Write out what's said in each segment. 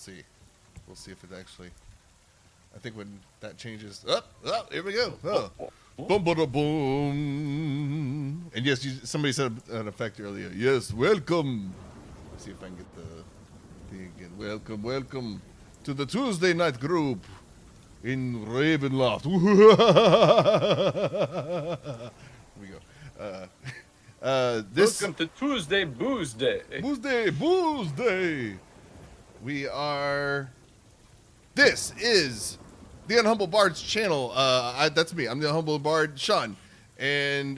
see. We'll see if it actually. I think when that changes. Oh, here we go. Oh. Boom, boom, boom. And yes, somebody said an effect earlier. Yes, welcome. Let's see if I can get the thing again. Welcome to the Tuesday night group in Ravenloft. Here we go. Welcome to Tuesday Booze Day. Booze Day. We are. This is the Unhumble Bard's channel. That's me. I'm the Unhumble Bard, Sean, and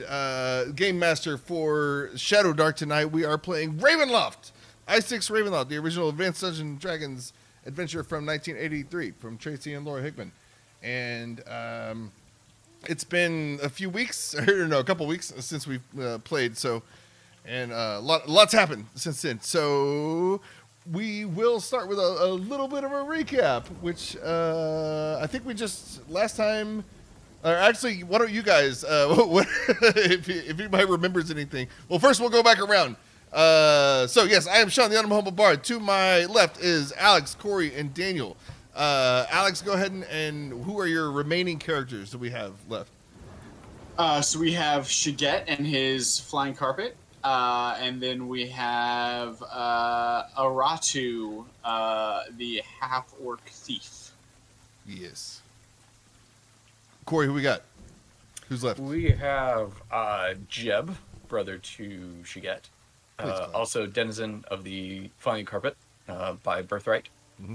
game master for ShadowDark tonight. We are playing Ravenloft, I6 Ravenloft, the original Advanced Dungeons and Dragons adventure from 1983 from Tracy and Laura Hickman, and it's been a few weeks, or no, a couple weeks since we've played. So, and lots happened since then. So. We will start with a little bit of a recap, which I think we just last time. Or actually, why don't you guys? If anybody remembers anything? Well, first we'll go back around. So yes, I am Sean, the Unhumble Bard. To my left is Alex, Corey, and Daniel. Alex, go ahead and who are your remaining characters that we have left? So we have Shiget and his flying carpet. And then we have Aratu, the half-orc thief. Yes. Corey, who we got? Who's left? We have Jeb, brother to Shiget. Also denizen of the flying carpet by birthright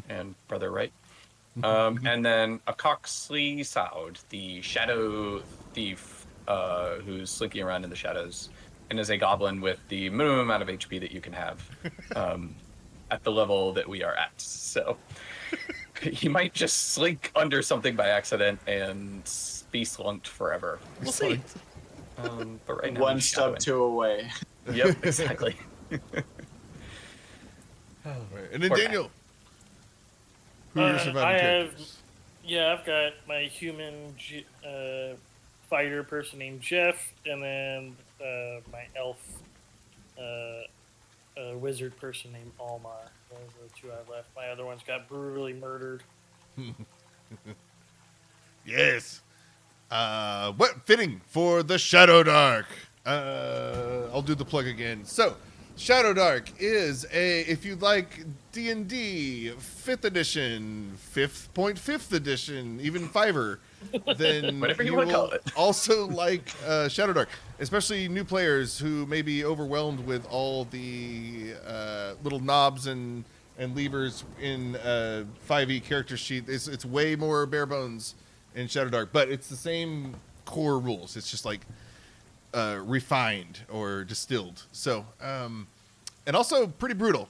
and brother right. And then a Coxley Soud, the shadow thief who's slinking around in the shadows. And is a goblin with the minimum amount of HP that you can have at the level that we are at. So he might just slink under something by accident and be slunked forever. We'll see. But right now, one stub two away. Yep, exactly. Right. And then Daniel. Who are your surviving characters? I've got my human fighter person named Jeff, and then my elf wizard person named Almar. Those are the two I left. My other ones got brutally murdered. Yes. What fitting for the ShadowDark. I'll do the plug again. So, ShadowDark is if you like D&D 5th edition, 5th edition, even Fiverr, then whatever you will call it. also like ShadowDark, especially new players who may be overwhelmed with all the little knobs and levers in 5e character sheet. It's way more bare bones in ShadowDark, but it's the same core rules. It's just like refined or distilled. So, and also pretty brutal.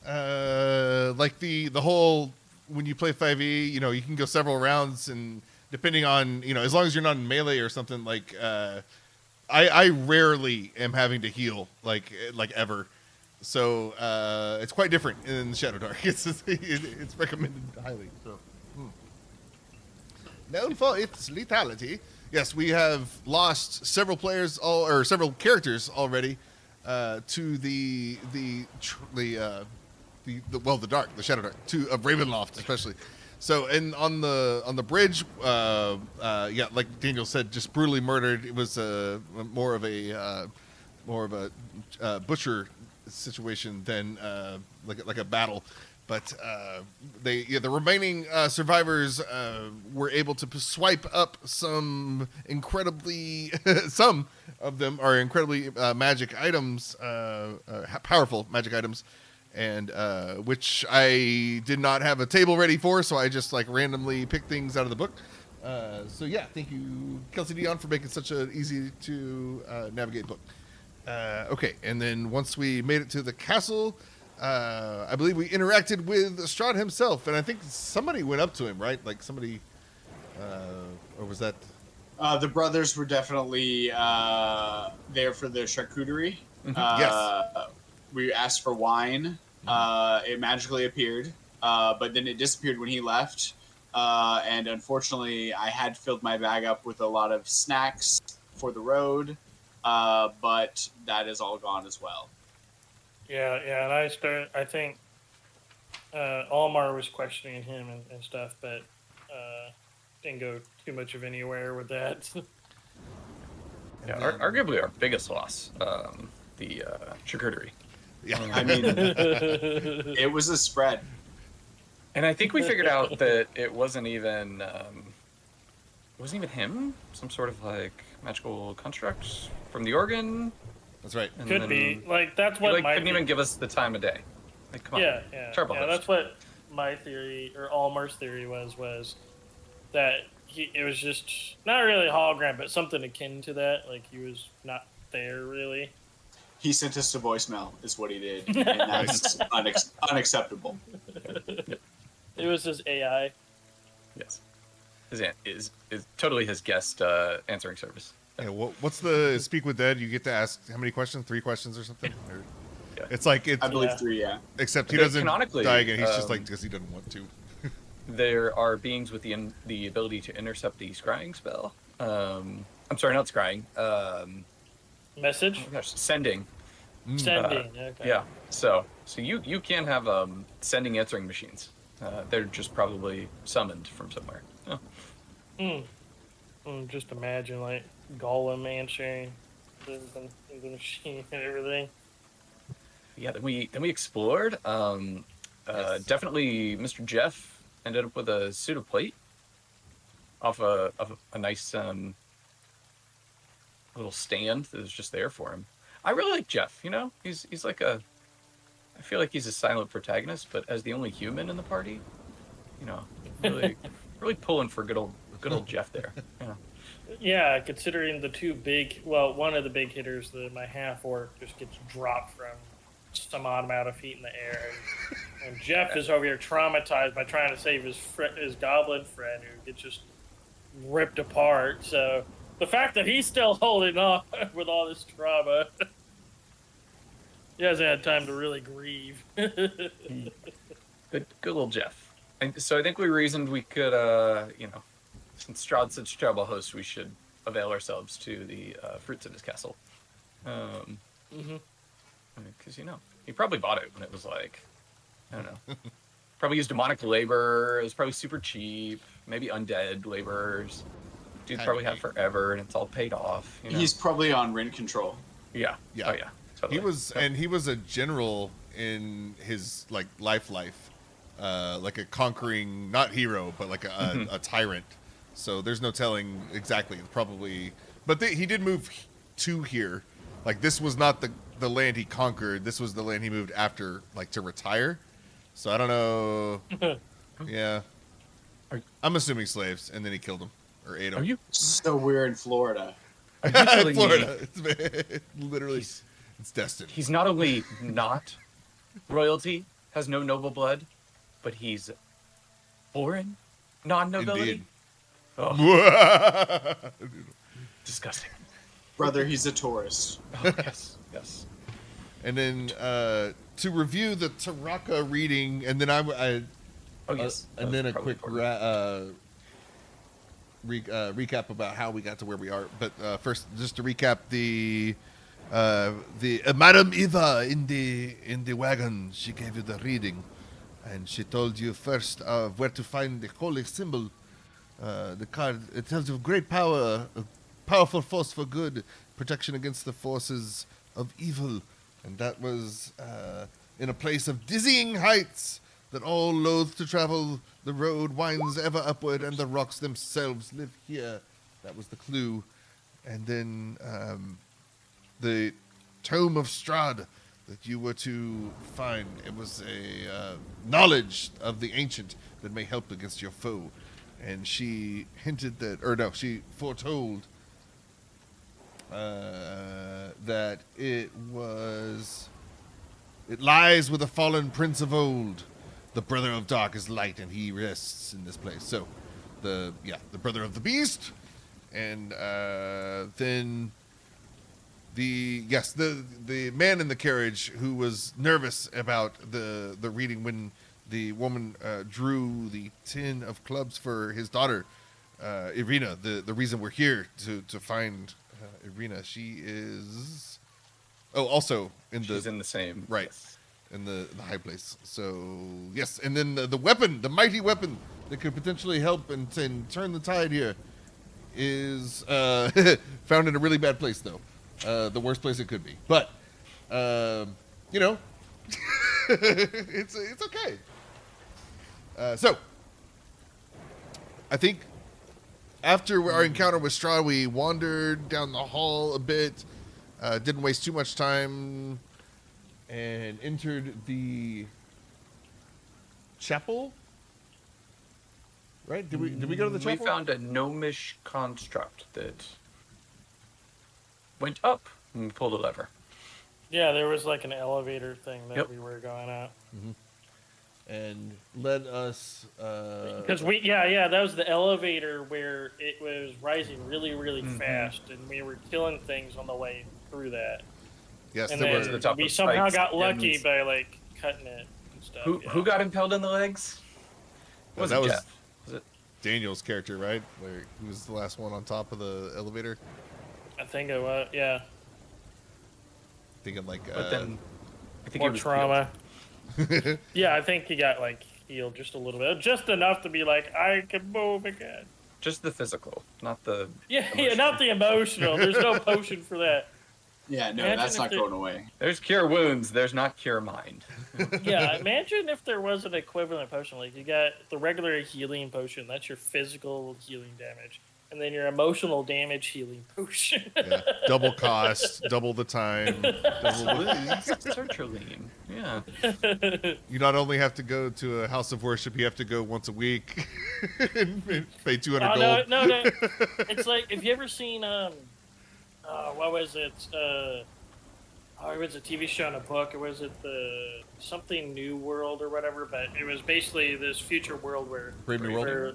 Like the whole, when you play 5e, you can go several rounds, and depending on, as long as you're not in melee or something, like, I rarely am having to heal, like ever. So, it's quite different in ShadowDark. It's recommended highly. So, known for its lethality. Yes, we have lost several players, several characters already, to the dark, the ShadowDark, of Ravenloft especially. So, and on the bridge, like Daniel said, just brutally murdered. It was more of a butcher situation than like a battle. But the remaining survivors were able to swipe up some of them are incredibly magic items, powerful magic items, and which I did not have a table ready for, so I just randomly picked things out of the book. So yeah, thank you, Kelsey Dion, for making such an easy to navigate book. Okay, and then once we made it to the castle, I believe we interacted with Strahd himself, and I think somebody went up to him, right? Like somebody, or was that? The brothers were definitely there for the charcuterie. Yes. We asked for wine. It magically appeared, but then it disappeared when he left. And unfortunately, I had filled my bag up with a lot of snacks for the road, but that is all gone as well. Yeah, and I think Almar was questioning him and stuff, but didn't go too much of anywhere with that. Yeah, arguably our biggest loss, the charcuterie. Yeah. I mean, it was a spread. And I think we figured out that it wasn't even him. Some sort of like magical construct from the organ. That's right. And Could then be like that's he, what like, my couldn't even give us the time of day. Like, come on. yeah. Turbo host. That's what my theory or Almar's theory was that it was just not really a hologram, but something akin to that. Like he was not there really. He sent us a voicemail, is what he did, and that's unacceptable. It was his AI. Yes. Is totally his guest answering service. Yeah, what's the speak with dead? You get to ask how many questions? 3 questions or something? Or, Yeah. it's like it's I believe Yeah. 3, yeah. except he But doesn't canonically, die again. He's just like because he doesn't want to. There are beings with the ability to intercept the scrying spell. I'm sorry, not scrying. Message Oh my gosh, sending. sending. Okay. Yeah. So you can have sending answering machines. They're just probably summoned from somewhere. Oh. Just imagine like Gollum answering the machine and everything. Yeah. Then we explored. Yes. Definitely, Mr. Jeff ended up with a suit of plate off a nice little stand that was just there for him. I really like Jeff. You know, he's like I feel like he's a silent protagonist, but as the only human in the party, you know, really really pulling for good old Jeff there. Yeah. Yeah, considering one of the big hitters, my half orc, just gets dropped from some odd amount of feet in the air, and Jeff is over here traumatized by trying to save his goblin friend who gets just ripped apart. So the fact that he's still holding on with all this trauma, he hasn't had time to really grieve. Good little Jeff. And so I think we reasoned we could, since Strahd's such trouble host, we should avail ourselves to the fruits of his castle. Because, he probably bought it when it was like, I don't know, probably used demonic labor. It was probably super cheap. Maybe undead laborers. Dude's probably had forever, and it's all paid off. He's probably on rent control. Yeah. Yeah. Oh, yeah. Totally. He was a general in his life, like a conquering, not hero, but like a tyrant. So there's no telling exactly. Probably, but he did move to here. Like this was not the land he conquered. This was the land he moved after, like to retire. So I don't know. Yeah, I'm assuming slaves, and then he killed them or ate them. Are you? So we're in Florida. Are you telling Florida? me It's literally, it's destined. he's not only not royalty, has no noble blood, but he's foreign non-nobility? Indeed. Oh, disgusting. Brother, he's a tourist. Oh, yes. And then to review the Taraka reading, and then Oh, yes. and then a quick recap about how we got to where we are. But first, just to recap the Madame Eva in the wagon. She gave you the reading, and she told you first where to find the holy symbol. The card, it tells you of great power, a powerful force for good, protection against the forces of evil, and that was in a place of dizzying heights that all loath to travel. The road winds ever upward, and the rocks themselves live here. That was the clue. And then the Tome of Strahd that you were to find. It was a knowledge of the ancient that may help against your foe. And she hinted that, or no, she foretold that it lies with a fallen prince of old. The brother of dark is light, and he rests in this place. So, the brother of the beast, and then the man in the carriage who was nervous about the reading when the woman drew the 10 of clubs for his daughter, Irina. The reason we're here to find Irina. She is also She's in the same. right. in the high place. So yes, and then the weapon, the mighty weapon that could potentially help and turn the tide here, is found in a really bad place though, the worst place it could be. But you know, it's okay. So I think after our encounter with Straw, we wandered down the hall a bit, didn't waste too much time, and entered the chapel. Right? Did we go to the chapel? We found a gnomish construct that went up and pulled a lever. Yeah, there was like an elevator thing that Yep. we were going at. And led us. Because that was the elevator where it was rising really, really fast, and we were killing things on the way through that. Yes, And there then was. the top we of somehow spikes got lucky and- by like cutting it and stuff. Who got impaled in the legs? Was that it was Jeff? Was it? Daniel's character, right? Where he was the last one on top of the elevator. I think it was, yeah. Thinking like. But then I think More it was trauma. Yeah, I think he got like healed just a little bit, just enough to be like, I can move again. just the physical, not the. Yeah, emotional. not the emotional. There's no potion for that. Yeah, no, Imagine that's if not it- going away. There's cure wounds. There's not cure mind. Yeah, imagine if there was an equivalent potion. Like you got the regular healing potion, that's your physical healing damage, and then your emotional damage healing potion. Yeah, double cost, double the time. Sertraline. Yeah. You not only have to go to a house of worship, you have to go once a week and pay 200 gold. No. It's like, have you ever seen what was it? It was a TV show and a book. Or was it the something New World or whatever? But it was basically this future world where Brave New World? where-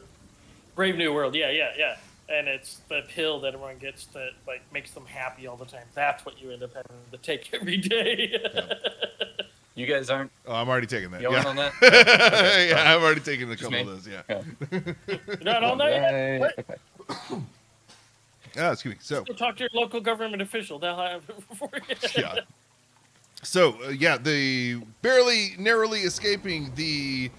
Brave New World. Yeah. And it's the pill that everyone gets that like makes them happy all the time. That's what you end up having to take every day. You guys aren't Oh, I'm already taking that. going Yeah, on that? yeah, I've already taken a Just couple me? of those. Yeah. You're not on that yet? What? Okay. Excuse me. So, Go talk to your local government official. They'll have it for you. yeah. So, the barely, narrowly escaping the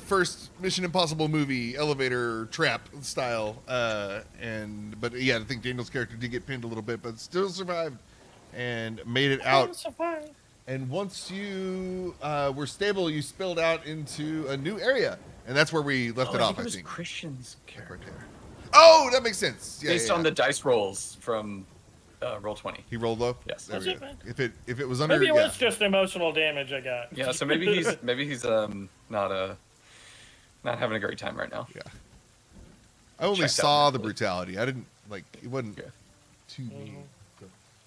first Mission Impossible movie elevator trap style, but I think Daniel's character did get pinned a little bit, but still survived and made it out. Surprise. And once you were stable, you spilled out into a new area, and that's where we left it off. It I was think. Christian's character. Oh, that makes sense. Yeah, Based on the dice rolls from roll 20. he rolled low. Yes. There we That's go. it, If it was under, Maybe it yeah. was just emotional damage I got. Yeah, so maybe he's not having a great time right now. Yeah. I only Checked out saw the mentally. brutality. I didn't like it. Wasn't Yeah. too mean.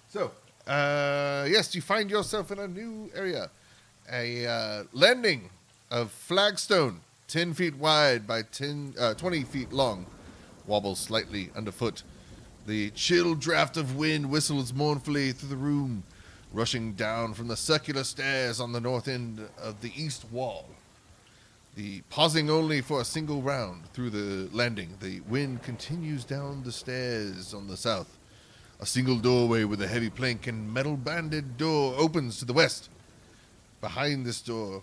So, yes, you find yourself in a new area, a landing of flagstone, 10 feet wide by 20 feet long, wobbles slightly underfoot. The chill draft of wind whistles mournfully through the room, rushing down from the circular stairs on the north end of the east wall. Pausing only for a single round through the landing, the wind continues down the stairs on the south. A single doorway with a heavy plank and metal-banded door opens to the west. Beside this door,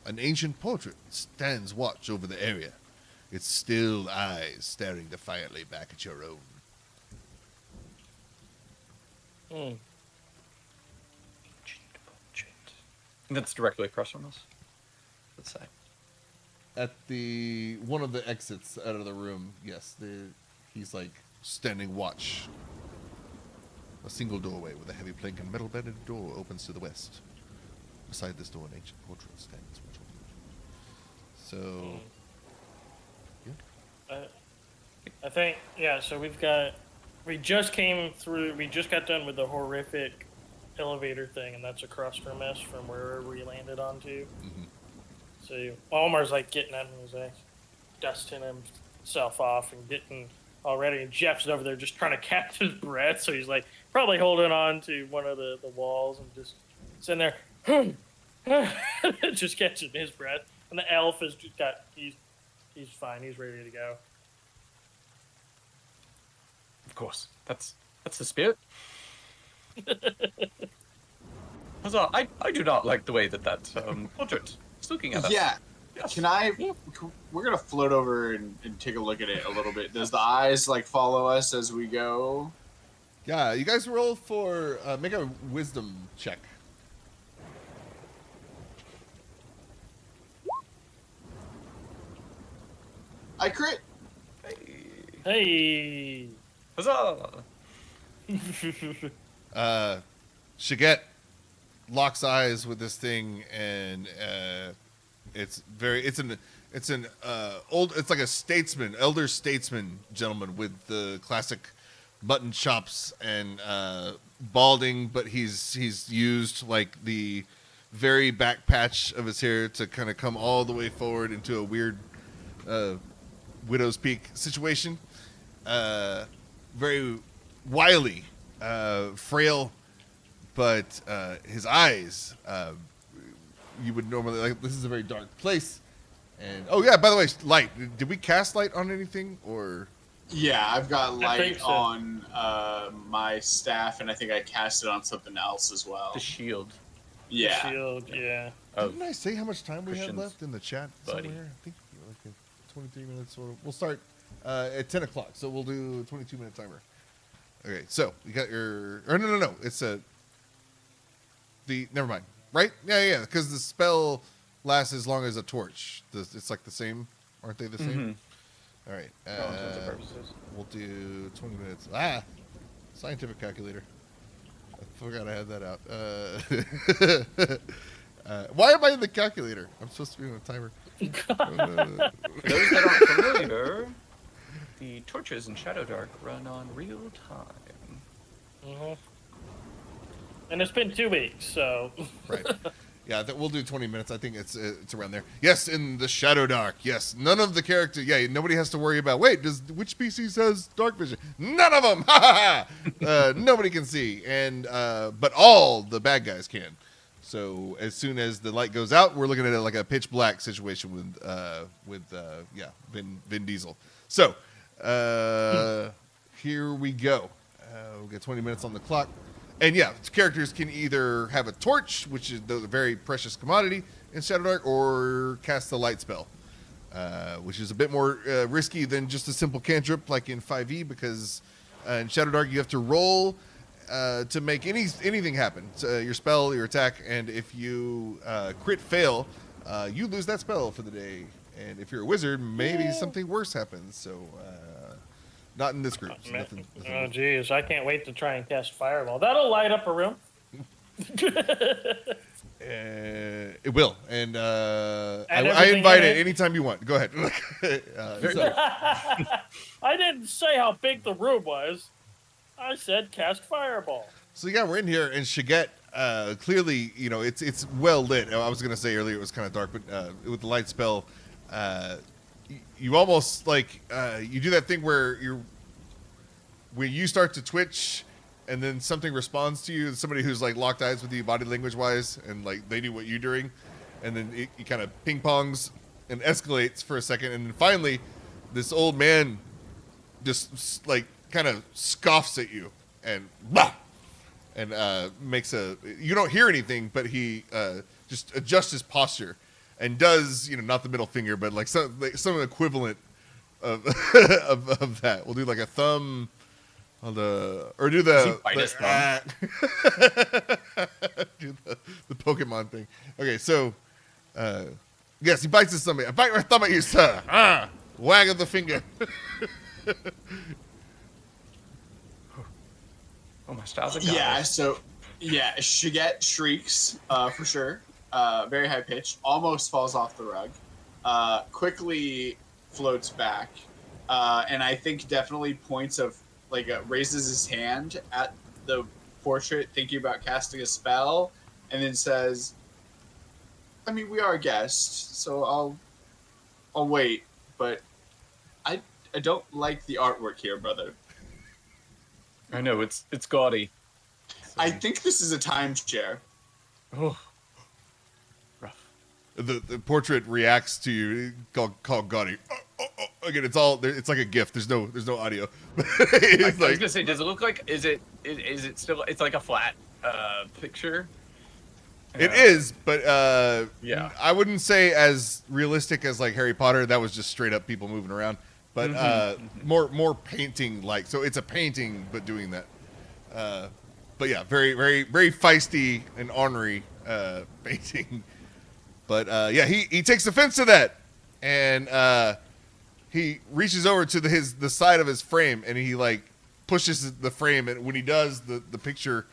an ancient portrait stands watch over the area, its still eyes staring defiantly back at your own. Hmm. That's directly across from us. Let's say. At one of the exits out of the room, yes, he's like standing watch. A single doorway with a heavy plank and metal-banded door opens to the west. Beside this door, an ancient portrait stands watch over the door. So, I think, yeah, so we just got done with the horrific elevator thing, and that's across from us from where we landed onto. Mhm. So Omar's like getting up and he's like dusting himself off and getting all ready, and Jeff's over there just trying to catch his breath, so he's like probably holding on to one of the walls and just sitting there just catching his breath. And the elf has just he's fine, he's ready to go. Of course. That's the spirit. Huzzah! I do not like the way that portrait is looking at us. Yeah. Yes. We're gonna float over and take a look at it a little bit. Does the eyes like follow us as we go? Yeah, you guys roll for make a wisdom check. I crit. Hey. Huzzah! Shiget locks eyes with this thing, and it's like a statesman, elder statesman gentleman with the classic mutton chops and balding, but he's used like the very back patch of his hair to kind of come all the way forward into a weird widow's peak situation. Very wily, frail, but his eyes, you would normally, like, this is a very dark place. And oh yeah, by the way, light. Did we cast light on anything, or? Yeah, I've got I think light so. on my staff, and I think I cast it on something else as well. The shield. Yeah. Shield, yeah. Of Didn't I say how much time we had Christian's left in the chat buddy. somewhere? I think like 23 minutes. We'll start at 10 o'clock, so we'll do a 22-minute timer. Okay, so you got your. Or no. It's never mind. Right? Yeah. Because the spell lasts as long as a torch. It's like the same, aren't they? The same. All right. For all intents and purposes. We'll do 20 minutes. Scientific calculator. I forgot I had that out. Why am I in the calculator? I'm supposed to be on a timer. For those that aren't familiar, the torches in ShadowDark run on real time. Mm-hmm. And it's been 2 weeks, so. Right. Yeah, we'll do 20 minutes. I think it's around there. Yes, in the ShadowDark. Yes, none of the characters. Yeah, nobody has to worry about. Wait, which species has dark vision? None of them. Ha ha ha. Nobody can see, and but all the bad guys can. So as soon as the light goes out, we're looking at it like a pitch black situation with Vin Diesel. So here we go. We'll get 20 minutes on the clock. And yeah, characters can either have a torch, which is the very precious commodity in ShadowDark, or cast the light spell, which is a bit more risky than just a simple cantrip like in 5e, because in ShadowDark you have to roll to make anything happen. Your spell, your attack, and if you crit fail, you lose that spell for the day. And if you're a wizard, maybe something worse happens. So not in this group. So nothing Oh, geez. I can't wait to try and cast Fireball. That'll light up a room. It will, and I everything invite in it it? anytime you want. Go ahead. So, I didn't say how big the room was. I said cast Fireball. so yeah, we're in here, and Shiget clearly, it's well lit. I was gonna say earlier it was kind of dark, but with the light spell, you almost like you do that thing where you start to twitch. And then something responds to you, somebody who's like locked eyes with you body language wise, and like they do what you're doing, and then it kind of ping pongs and escalates for a second, and then finally this old man just like kind of scoffs at you and bah! And makes you don't hear anything, but he just adjusts his posture and does, not the middle finger, but like some equivalent of of that. We'll do like a thumb. Do the Pokemon thing. Okay, so yes, he bites his thumb. I bite my thumb at you, sir. Wag of the finger. Oh, my styles are Yeah, Shiget shrieks for sure. Very high pitch, almost falls off the rug. Quickly floats back, and I think definitely points of raises his hand at the portrait, thinking about casting a spell, and then says, "I mean, we are guests, so I'll wait, but I don't like the artwork here, brother. I know it's gaudy. I think this is a timeshare." Oh, rough. The portrait reacts to you, called gaudy. Again, it's like a GIF. There's no audio. I was gonna say, does it look like? Is it still? It's like a flat picture. It is, but Yeah. I wouldn't say as realistic as like Harry Potter. That was just straight up people moving around. But more painting like. So it's a painting, but doing that. But yeah, very, very, very feisty and ornery painting. But yeah, he takes offense to that, and he reaches over to the side of his frame, and he like pushes the frame, and when he does, the picture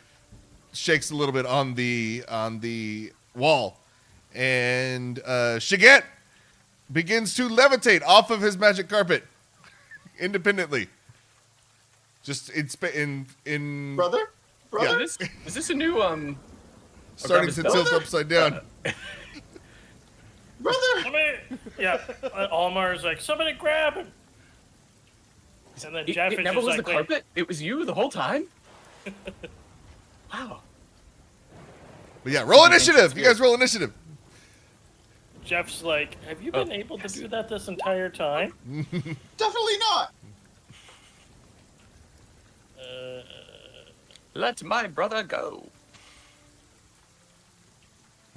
shakes a little bit on the wall, and Shiget begins to levitate off of his magic carpet independently. Just in Brother? Yeah. Is this a new starting to tilt upside down. Brother! Yeah, Almar's like, somebody grab him. And then Jeff it is never just was like, the carpet. It was you the whole time. Wow. But yeah, roll initiative. You guys roll initiative. Jeff's like, have you been able to do that this entire time? Definitely not! Let my brother go.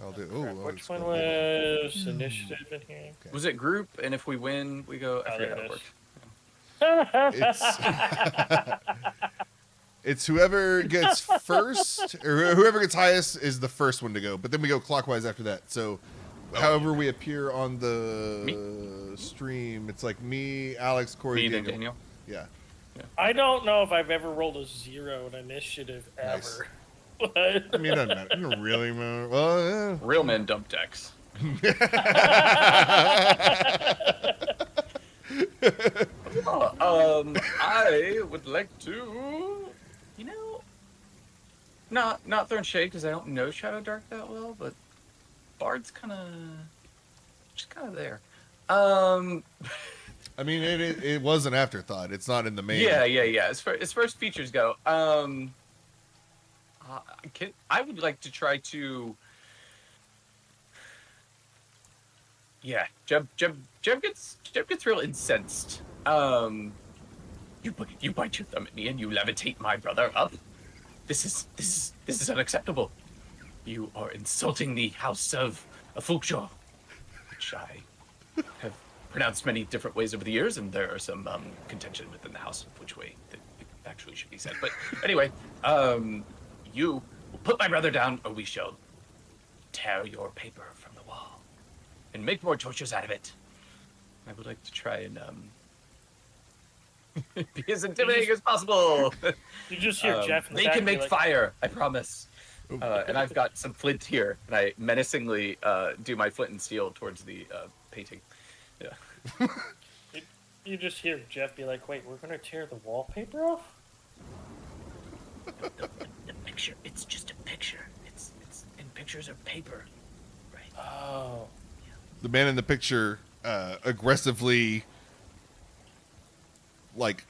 I'll do. Which one was initiative in here? Okay. Was it group? And if we win, we go. I forget there how it it is. worked. It's whoever gets first, or whoever gets highest is the first one to go. But then we go clockwise after that. So, however we appear on the stream, it's like me, Alex, Corey, Me, then Daniel. Daniel. Yeah. I don't know if I've ever rolled a 0 in initiative ever. Nice. But I mean, it doesn't matter. It doesn't really matter. Well, Real men dump decks. I would like to, not throwing shade because I don't know ShadowDark that well, but Bard's just kind of there. I mean, it was an afterthought. It's not in the main. Yeah. As far as features go, I would like to try to. Yeah, Jeb gets real incensed. You bite your thumb at me and you levitate my brother up. This is unacceptable. You are insulting the house of Fulkshaw, which I have pronounced many different ways over the years, and there are some contention within the house of which way that it actually should be said. But anyway, you will put my brother down, or we shall tear your paper from the wall and make more tortures out of it. I would like to try and be as intimidating as possible. you just hear Jeff in the They back can be make like, fire, I promise. And I've got some flint here, and I menacingly do my flint and steel towards the painting. Yeah. You just hear Jeff be like, wait, we're going to tear the wallpaper off? The picture, it's just a picture. It's and pictures are paper, right? Oh. The man in the picture aggressively like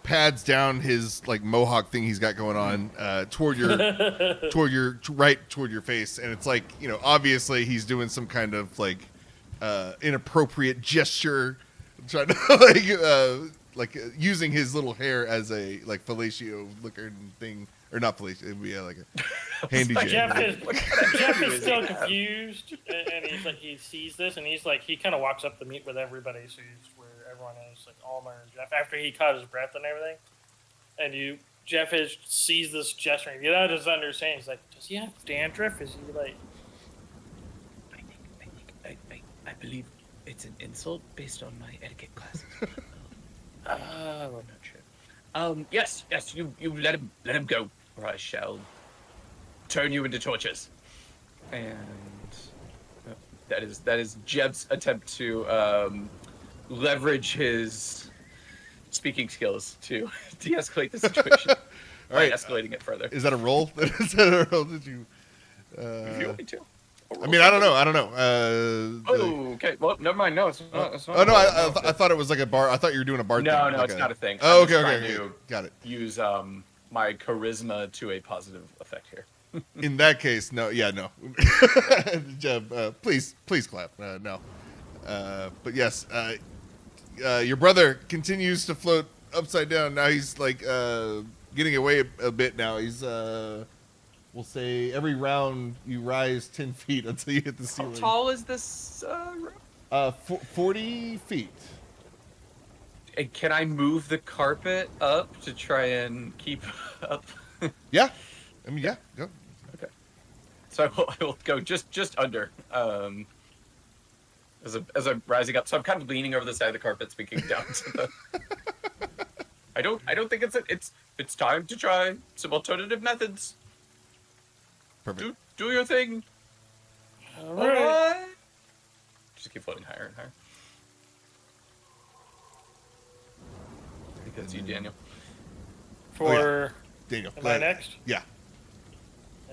pads down his like mohawk thing he's got going on toward your face, and it's like, obviously he's doing some kind of like inappropriate gesture, trying to like using his little hair as a like fellatio looking thing, or not fellatio, it'd be like a handy Jeff jam. is still confused, and he's like, he sees this, and he's like, he kind of walks up to meet with everybody, so he's where everyone is, like Almer and Jeff, after he caught his breath and everything. And Jeff sees this gesture, and that doesn't understand. He's like, does he have dandruff? Is he like? I believe it's an insult based on my etiquette classes. Oh, I'm not sure. Yes, you let him go, or I shall turn you into torches. And that is Jeb's attempt to leverage his speaking skills to de-escalate the situation. All right, escalating it further. Is that a roll? Is that a roll? Did you? If you want me to. I mean, I don't know. Okay. Well, never mind. No, it's not. Oh no, I thought it was like a bar. I thought you were doing a bar. No, thing. no, Like it's not a thing. Oh, I'm just okay. trying to Got it. Use my charisma to a positive effect here. In that case, no. Yeah, no. Jeb, please clap. No. But yes, your brother continues to float upside down. Now he's like getting away a bit. Now he's we'll say every round you rise 10 feet until you hit the How ceiling. tall is this? 40 feet. And can I move the carpet up to try and keep up? Yeah. I mean, yeah. Go. Okay. So I will go just under. As I'm rising up, so I'm kind of leaning over the side of the carpet, speaking down to the. I don't think it's time to try some alternative methods. Perfect. Do your thing. All right. Just keep floating higher and higher. I think that's you, Daniel. For Daniel. am go I ahead. next? Yeah.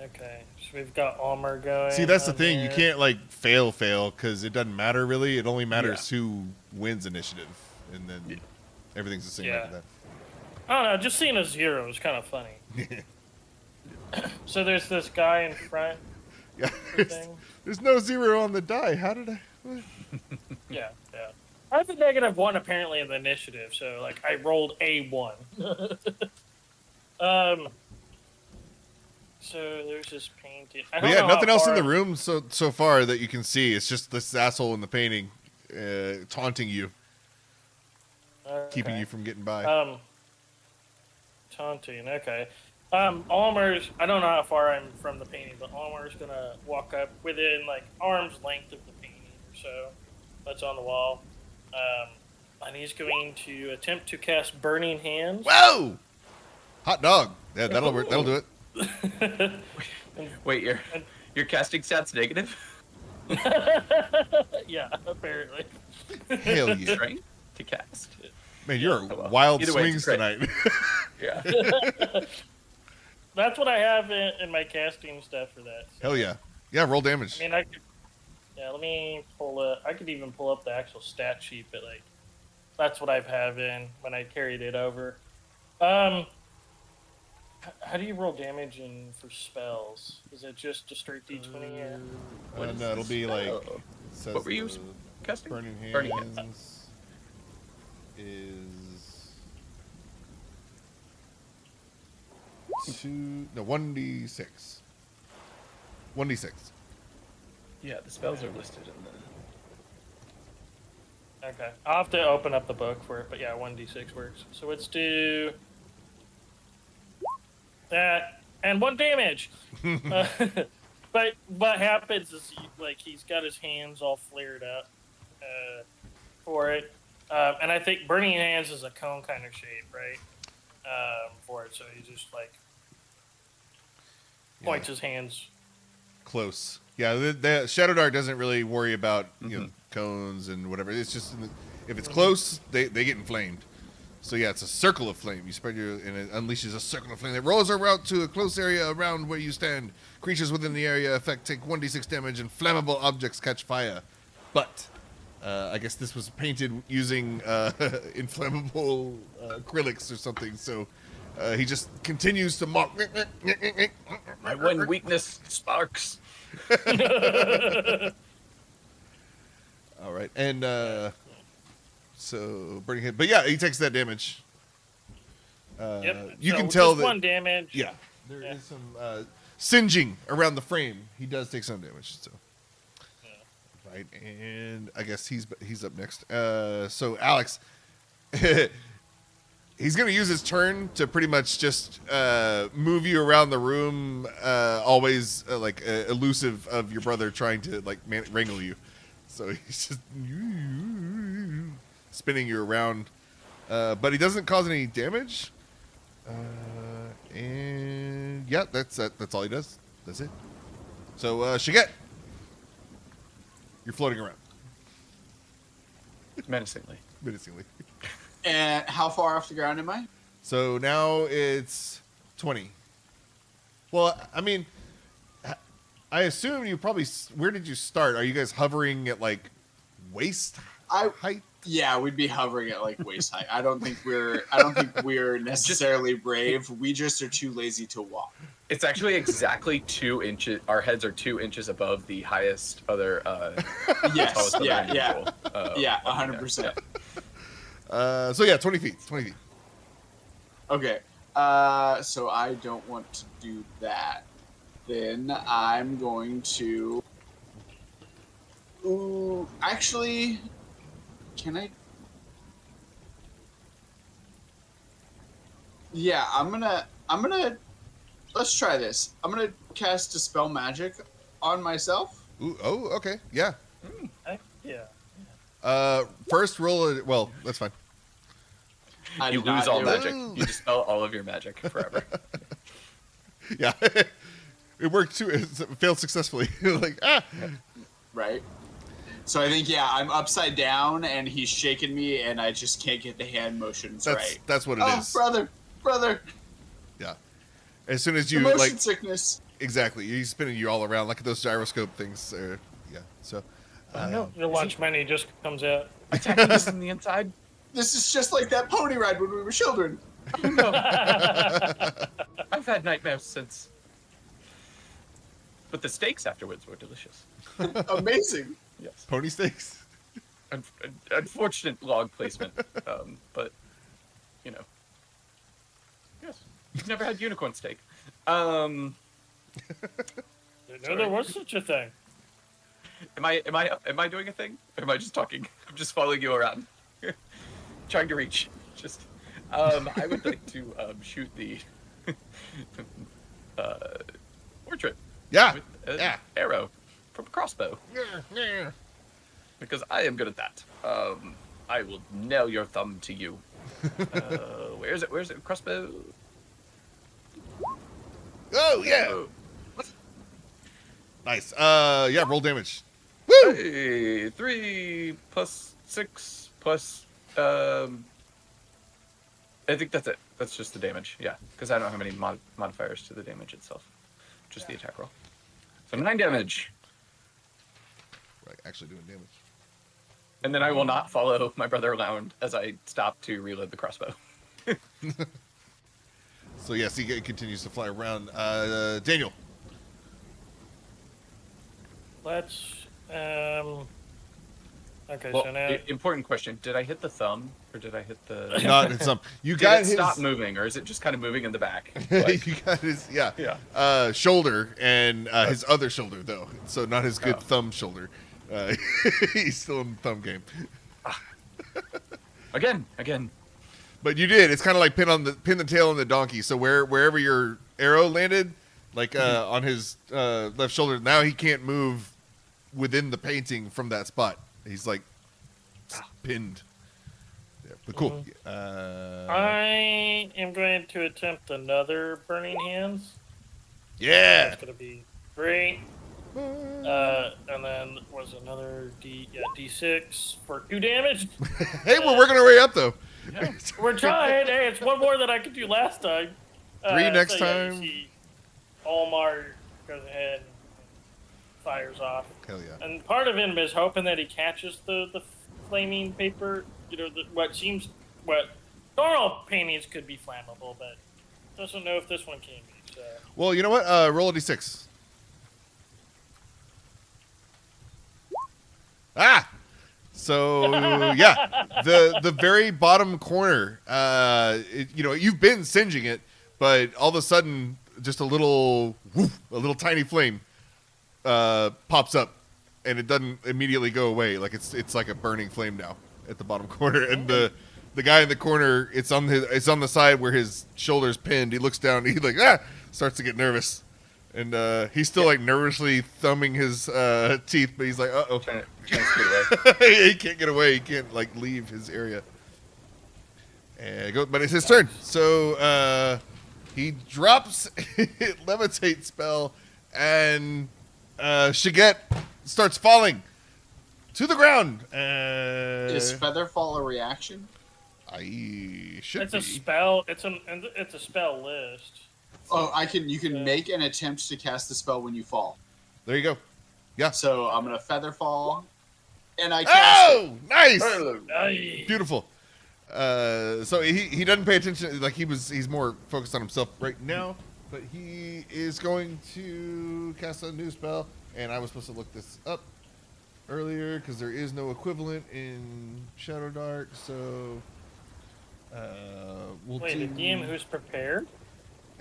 Okay, so we've got Almer going. See, that's the on thing. You there. can't like fail because it doesn't matter really. It only matters who wins initiative, and then everything's the same Yeah. after I don't know. Just seeing a 0 is kind of funny. that. So there's this guy in front. Yeah. Thing. There's no 0 on the die. How did I? What? Yeah. I have a -1 apparently in the initiative, so like I rolled a 1. So there's this painting. I But don't yeah, know nothing how else in far- the room so far that you can see. It's just this asshole in the painting, taunting you, keeping Okay. you from getting by. Taunting. Okay. Almer's. I don't know how far I'm from the painting, but Almer's gonna walk up within like arm's length of the painting or so. That's on the wall. And he's going to attempt to cast Burning Hands. Whoa! Hot dog. Yeah, that'll work. That'll do it. Wait, your casting stats negative? Yeah, apparently. Hell yeah, Strength to cast. man! You're Oh, well. wild Either way, it's swings great. tonight. Yeah. That's what I have in my casting stuff for that. So. Hell yeah, yeah. Roll damage. I mean, I could. Yeah, let me pull up. I could even pull up the actual stat sheet, but like, that's what I have in when I carried it over. How do you roll damage in for spells? Is it just a straight D20? Yeah. What is no, it'll this be like. spell? it says What were you the casting? Burning hands Burning Hands. is 1d6. 1d6. Yeah, the spells are listed in the. Okay. I'll have to open up the book for it, but yeah, 1d6 works. So let's do that and 1 damage. But what happens is, he's got his hands all flared up for it. And I think Burning Hands is a cone kind of shape, right? For it. So he just, points his hands. Close. Yeah, the ShadowDark doesn't really worry about you know cones and whatever. It's just if it's close, they get inflamed. So yeah, it's a circle of flame. You spread and it unleashes a circle of flame that rolls around to a close area around where you stand. Creatures within the area affect take 1d6 damage, and flammable objects catch fire. But I guess this was painted using inflammable acrylics or something. So he just continues to mock. My one weakness, sparks. All right, and so burning hit, but yeah, he takes that damage. Yep. You So can tell just that 1 damage. yeah, there is some singeing around the frame. He does take some damage. So right, and I guess he's up next. So Alex, he's gonna use his turn to pretty much just move you around the room, always elusive of your brother trying to wrangle you. So he's just spinning you around, but he doesn't cause any damage. And yeah, that's all he does. That's it. So Shiget, you're floating around Menacingly. menacingly. And how far off the ground am I? So now it's 20. Well, I mean, I assume you probably. Where did you start? Are you guys hovering at waist height? Yeah, we'd be hovering at waist height. I don't think we're necessarily brave. We just are too lazy to walk. It's actually exactly 2 inches. Our heads are 2 inches above the highest other. Yes. tallest other Yeah. individual, Yeah. walking 100%. there. So yeah, 20 feet. 20 feet. Okay. So I don't want to do that. Then I'm going to. Ooh, actually, can I? Yeah, I'm gonna. Let's try this. I'm gonna cast Dispel Magic on myself. Ooh, oh, okay. Yeah. Yeah. First roll it. Well, that's fine. I You did lose not all do it. magic. You dispel all of your magic forever. Yeah. It worked too. It failed successfully. Like, Right. So I think I'm upside down and he's shaking me and I just can't get the hand motions right. That's what it is. Brother. Yeah. As soon as The you motion like, sickness. exactly, he's spinning you all around like those gyroscope things. Yeah. So. No, Your lunch money just comes out. attacking us from the inside. This is just like that pony ride when we were children. Oh, no. I've had nightmares since. But the steaks afterwards were delicious. Amazing. Yes. Pony steaks. Unfortunate log placement, but you know. Yes. You've never had unicorn steak. Didn't know there was such a thing. Am I doing a thing? Or am I just talking? I'm just following you around, trying to reach. Just, I would like to shoot the portrait Yeah. with an Yeah. arrow from a crossbow because I am good at that. I will nail your thumb to you. Where is it? Where's it? Crossbow. Oh yeah. Oh. Nice. Yeah. Roll damage. Woo. Hey, 3 plus 6 plus. I think that's it. That's just the damage. Yeah, because I don't have any modifiers to the damage itself. Just the attack roll. So 9 damage. Like actually doing damage. And then I will not follow my brother around as I stop to reload the crossbow. So yes, he continues to fly around. Daniel. Let's. Okay, Well, so now. important question: did I hit the thumb or did I hit the? Not in some. You Did got it his. stop moving, or is it just kind of moving in the back? Like, You got his. Yeah. Yeah. Shoulder and his other shoulder though. So not his good thumb shoulder. He's still in the thumb game. Again. But you did. It's kind of like pin the tail on the donkey. So wherever your arrow landed, like on his left shoulder, now he can't move within the painting from that spot. He's like pinned. Yeah, but cool. I am going to attempt another Burning Hands. Yeah. That's going to be great. And then was another D6 for 2 damage. Hey, we're working our way up though. Yeah. We're trying. Hey, it's one more than I could do last time. 3 next You time. see Olmar goes ahead and fires off. Hell yeah. And part of him is hoping that he catches the flaming paper. You know, what normal paintings could be flammable, but doesn't know if this one can be. So. Well, you know what? Roll a d6. So yeah, the very bottom corner. You've been singeing it, but all of a sudden, just a little tiny flame pops up, and it doesn't immediately go away. Like it's like a burning flame now at the bottom corner, and the guy in the corner, it's on the side where his shoulder's pinned. He looks down, and he starts to get nervous. And he's still like nervously thumbing his teeth, but he's like, "Uh oh!" Trying to get away. He can't get away. He can't like leave his area. But it's his turn. So he drops levitate spell, and Shiget starts falling to the ground. Is Featherfall a reaction? It's a spell. It's a spell list. Oh, you can make an attempt to cast the spell when you fall. There you go. Yeah. So I'm gonna Featherfall, and I cast it. Nice. Nice. Beautiful. So he doesn't pay attention. Like he's more focused on himself right now. But he is going to cast a new spell, and I was supposed to look this up earlier because there is no equivalent in ShadowDark. So we'll Wait, do. a DM who's prepared?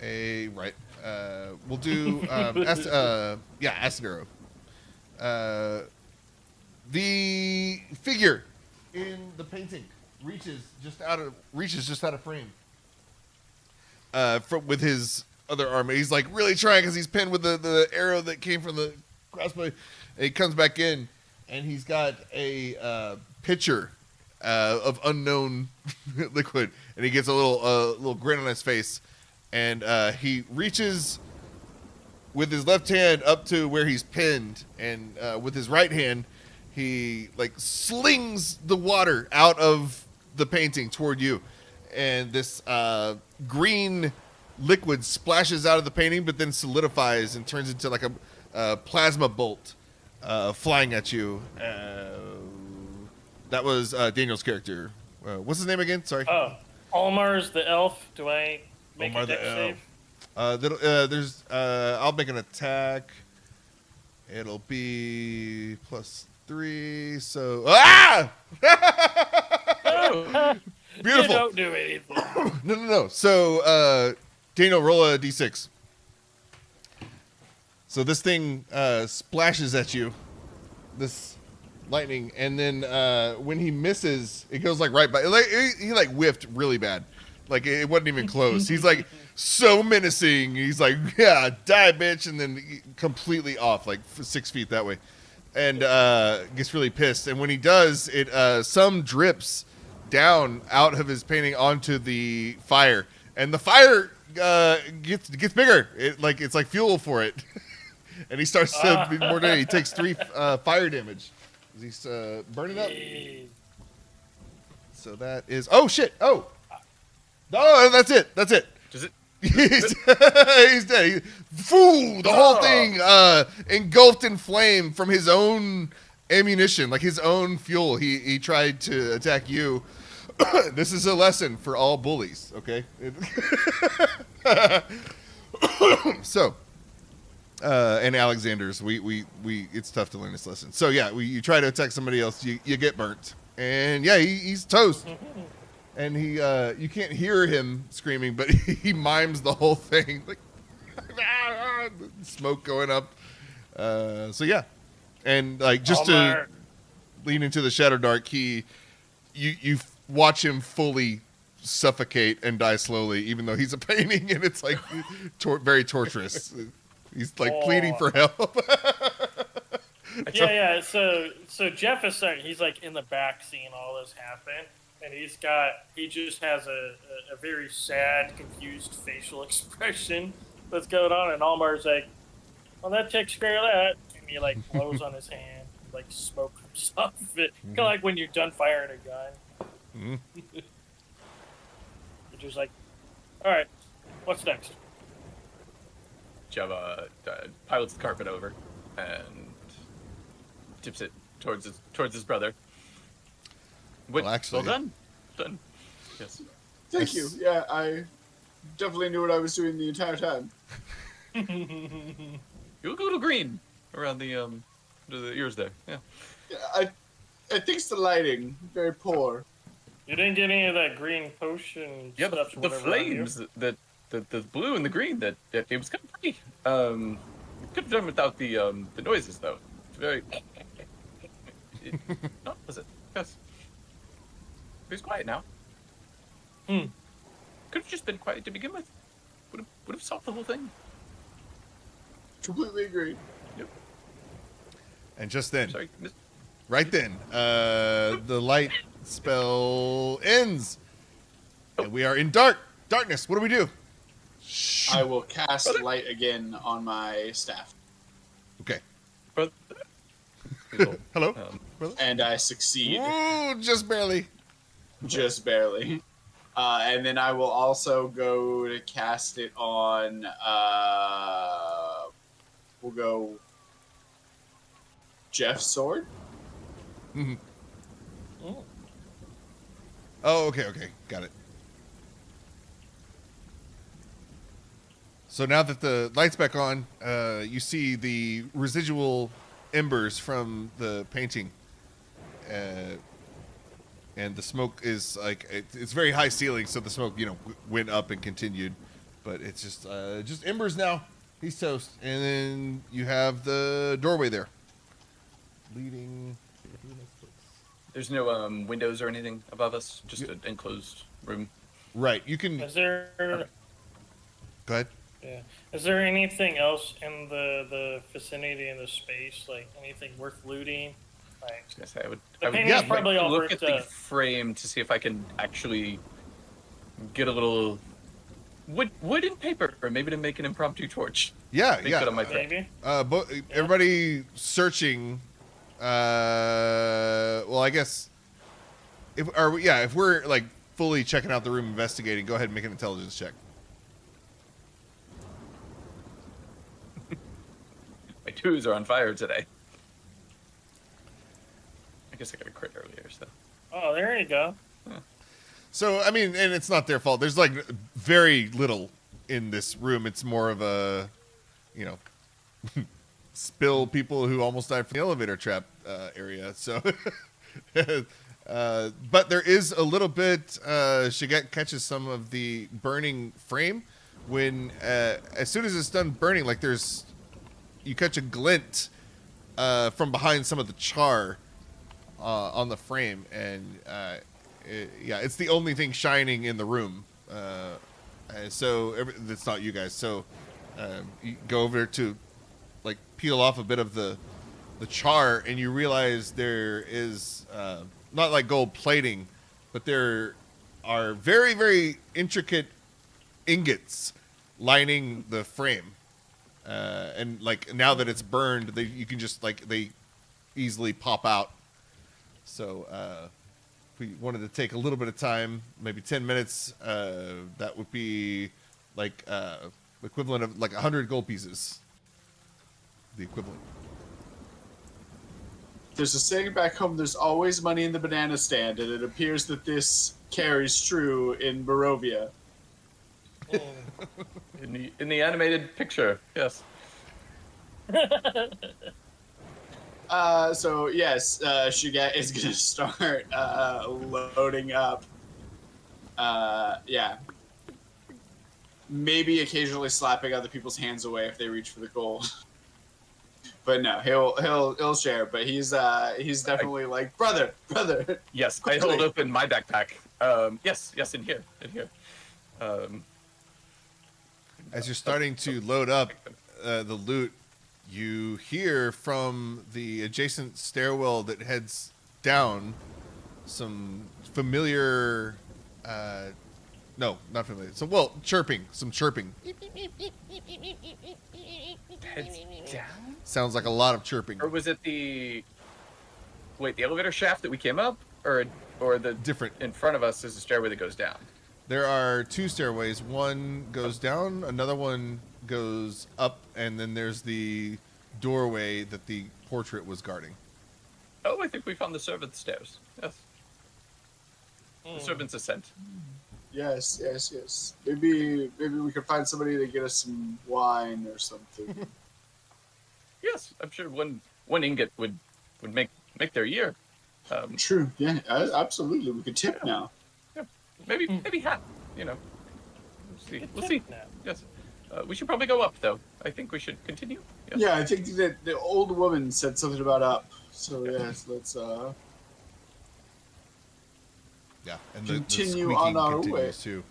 Right. We'll do acid arrow. The figure in the painting reaches just out of frame. With his other arm, he's like really trying because he's pinned with the arrow that came from the crossbow. And he comes back in, and he's got a pitcher of unknown liquid, and he gets a little grin on his face, and he reaches with his left hand up to where he's pinned, and with his right hand, he like slings the water out of the painting toward you, and this green liquid splashes out of the painting, but then solidifies and turns into like a plasma bolt flying at you. That was Daniel's character. What's his name again? Sorry. Oh, Almar's the elf. Do I make Almar a dex the save? There's I'll make an attack. It'll be +3. So beautiful. You don't do anything. No. So Daniel, roll a d6. So this thing splashes at you, this lightning, and then when he misses, it goes like right by. Like he like whiffed really bad, like it wasn't even close. He's like so menacing. He's like, yeah, die, bitch, and then completely off, like 6 feet that way, and gets really pissed. And when he does, it some drips down out of his painting onto the fire, and the fire gets bigger. It's like fuel for it. And he starts to be more damage. He takes 3 fire damage. He's burning up. So that is. Oh shit! Oh, no, that's it. Does it? He's dead. The whole thing engulfed in flame from his own ammunition, like his own fuel. He tried to attack you. This is a lesson for all bullies. Okay. So. And Alexander's, we it's tough to learn this lesson. So yeah, you try to attack somebody else, you get burnt, and yeah, he's toast. And he you can't hear him screaming, but he mimes the whole thing, like smoke going up. So yeah, and like just to lean into the ShadowDark, you watch him fully suffocate and die slowly, even though he's a painting, and it's like very torturous. He's like pleading for help. Yeah. So Jeff is saying he's like in the back seeing all this happen, and he just has a very sad, confused facial expression that's going on, and Almar's like, well, that takes care of that, and he like blows on his hand, like smoke comes off of it, kind of like when you're done firing a gun. You're just like, all right, what's next? Java pilots the carpet over and tips it towards his brother. Well, actually, well done. Yes. Thank you. Yeah, I definitely knew what I was doing the entire time. You look a little green around the ears there. Yeah. Yeah, I think it's the lighting. Very poor. You didn't get any of that green potion Yeah, stuff. the flames that. The blue and the green that it was kind of pretty. Could have done without the noises though. It's very. Oh, was it? Yes. He's quiet now. Could have just been quiet to begin with. Would have solved the whole thing. Completely agree. Yep. And just then, Sorry. right then, the light spell ends, and we are in darkness. What do we do? I will cast light again on my staff. Okay. Brother. Hello, brother. And I succeed. Ooh, just barely. Just barely. And then I will also go to cast it on, we'll go Jeff's sword. Mm-hmm. Oh, okay, got it. So now that the light's back on, you see the residual embers from the painting, and the smoke is like it's very high ceiling, so the smoke went up and continued. But it's just embers now. He's toast. And then you have the doorway there. Leading. There's no windows or anything above us, just an enclosed room. Right. You can. Is there? Go ahead. Yeah. Is there anything else in the vicinity in the space, like anything worth looting? Like, I the would painting's probably all look bricked at the up. frame to see if I can actually get a little wood and paper, or maybe to make an impromptu torch. Yeah, Make yeah. that on my frame. Maybe. Everybody searching. Well, I guess if we're like fully checking out the room, investigating, go ahead and make an intelligence check. My 2s are on fire today. I guess I got a crit earlier, so. Oh, there you go. So I mean, and it's not their fault. There's like very little in this room. It's more of a, spill people who almost died from the elevator trap area. So, but there is a little bit. Shiget catches some of the burning frame when, as soon as it's done burning, like you catch a glint from behind some of the char on the frame, and it's the only thing shining in the room. So it's not you guys. So you go over to like peel off a bit of the char, and you realize there is not like gold plating, but there are very, very intricate ingots lining the frame. And like now that it's burned, you can just they easily pop out. So if we wanted to take a little bit of time, maybe 10 minutes, that would be like equivalent of like 100 gold pieces. The equivalent. There's a saying back home, there's always money in the banana stand, and it appears that this carries true in Barovia. In the animated picture, yes. So yes, Shiget is gonna start loading up. Maybe occasionally slapping other people's hands away if they reach for the gold. But no, he'll share. But he's definitely like brother. Yes, quickly. I hold open my backpack. Yes, in here. As you're starting to load up the loot, you hear from the adjacent stairwell that heads down some familiar, no, not familiar. Chirping, some chirping. Heads down? Sounds like a lot of chirping. Or was it the elevator shaft that we came up, or the Different. in front of us is a stairway that goes down? There are two stairways. One goes down, another one goes up, and then there's the doorway that the portrait was guarding. Oh, I think we found the servants' stairs. Yes. The servants' ascent. Yes. Maybe we could find somebody to get us some wine or something. Yes, I'm sure one ingot would make their year. True. Yeah, absolutely. We could tip now. Yeah, maybe half. We'll see. Yes. We should probably go up, though. I think we should continue. Yes. Yeah, I think that the old woman said something about up. So yes, let's Yeah, and continue the on our continues way. Too.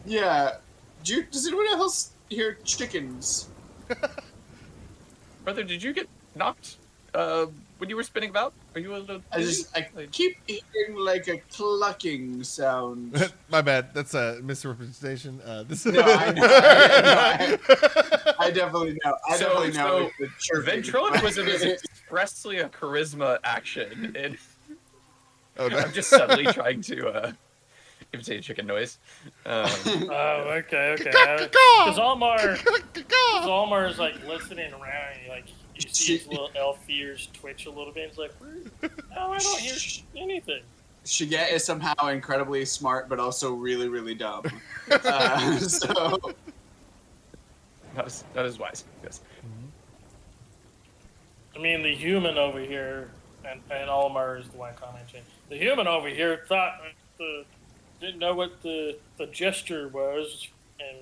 Yeah. Does anyone else hear chickens? Brother, did you get knocked when you were spinning about? Are you a little? I keep hearing like a clucking sound. My bad. That's a misrepresentation. This. No, I know. I definitely know. So it's the chirping. Ventriloquism is expressly a charisma action, and Oh, no. I'm just subtly trying to imitate a chicken noise. Oh, okay. Because Almar is like listening around, and like you see his little elf ears twitch a little bit. He's like, "No, I don't hear anything." Shiget is somehow incredibly smart, but also really, really dumb. So Not as wise. Yes. I mean, the human over here, and Almar is the one commenting. The human over here thought the didn't know what the gesture was, and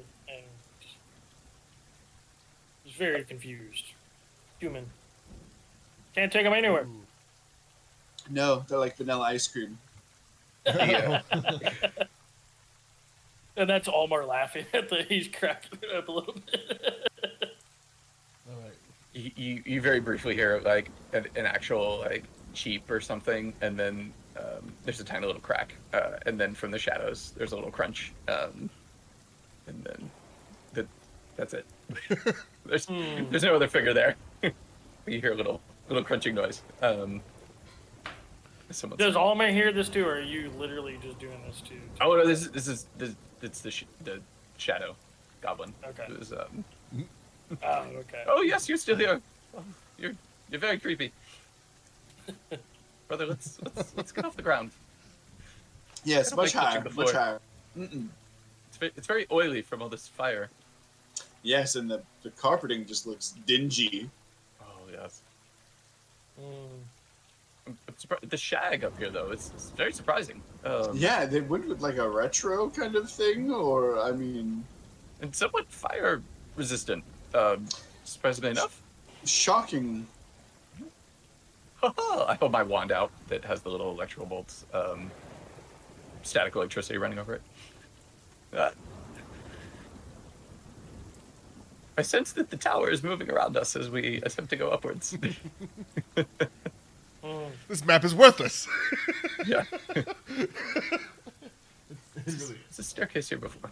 was very confused. Human. Can't take them anywhere. No, they're like vanilla ice cream. Yeah. And that's Almar laughing at the. He's cracking it up a little bit. All right. You very briefly hear like an actual like cheep or something, and then there's a tiny little crack, and then from the shadows there's a little crunch, and then that's it. there's no other figure there. You hear a little crunching noise. Does Almar hear this too, or are you literally just doing this too? Oh no, this is it's the shadow goblin. Okay. It was, Oh, okay. oh yes, you're still here. Oh, you're very creepy, brother. Let's get off the ground. Yes, I don't much like higher, touching the much floor. higher. Mm-mm. It's very oily from all this fire. Yes, and the carpeting just looks dingy. Oh yes. Mm. I'm surprised. The shag up here though, it's very surprising. Yeah, they went with like a retro kind of thing, or I mean, And somewhat fire resistant. Surprisingly enough. shocking. I hold my wand out that has the little electrical bolts, static electricity running over it. I sense that the tower is moving around us as we attempt to go upwards. This map is worthless. Yeah. There's a staircase here before.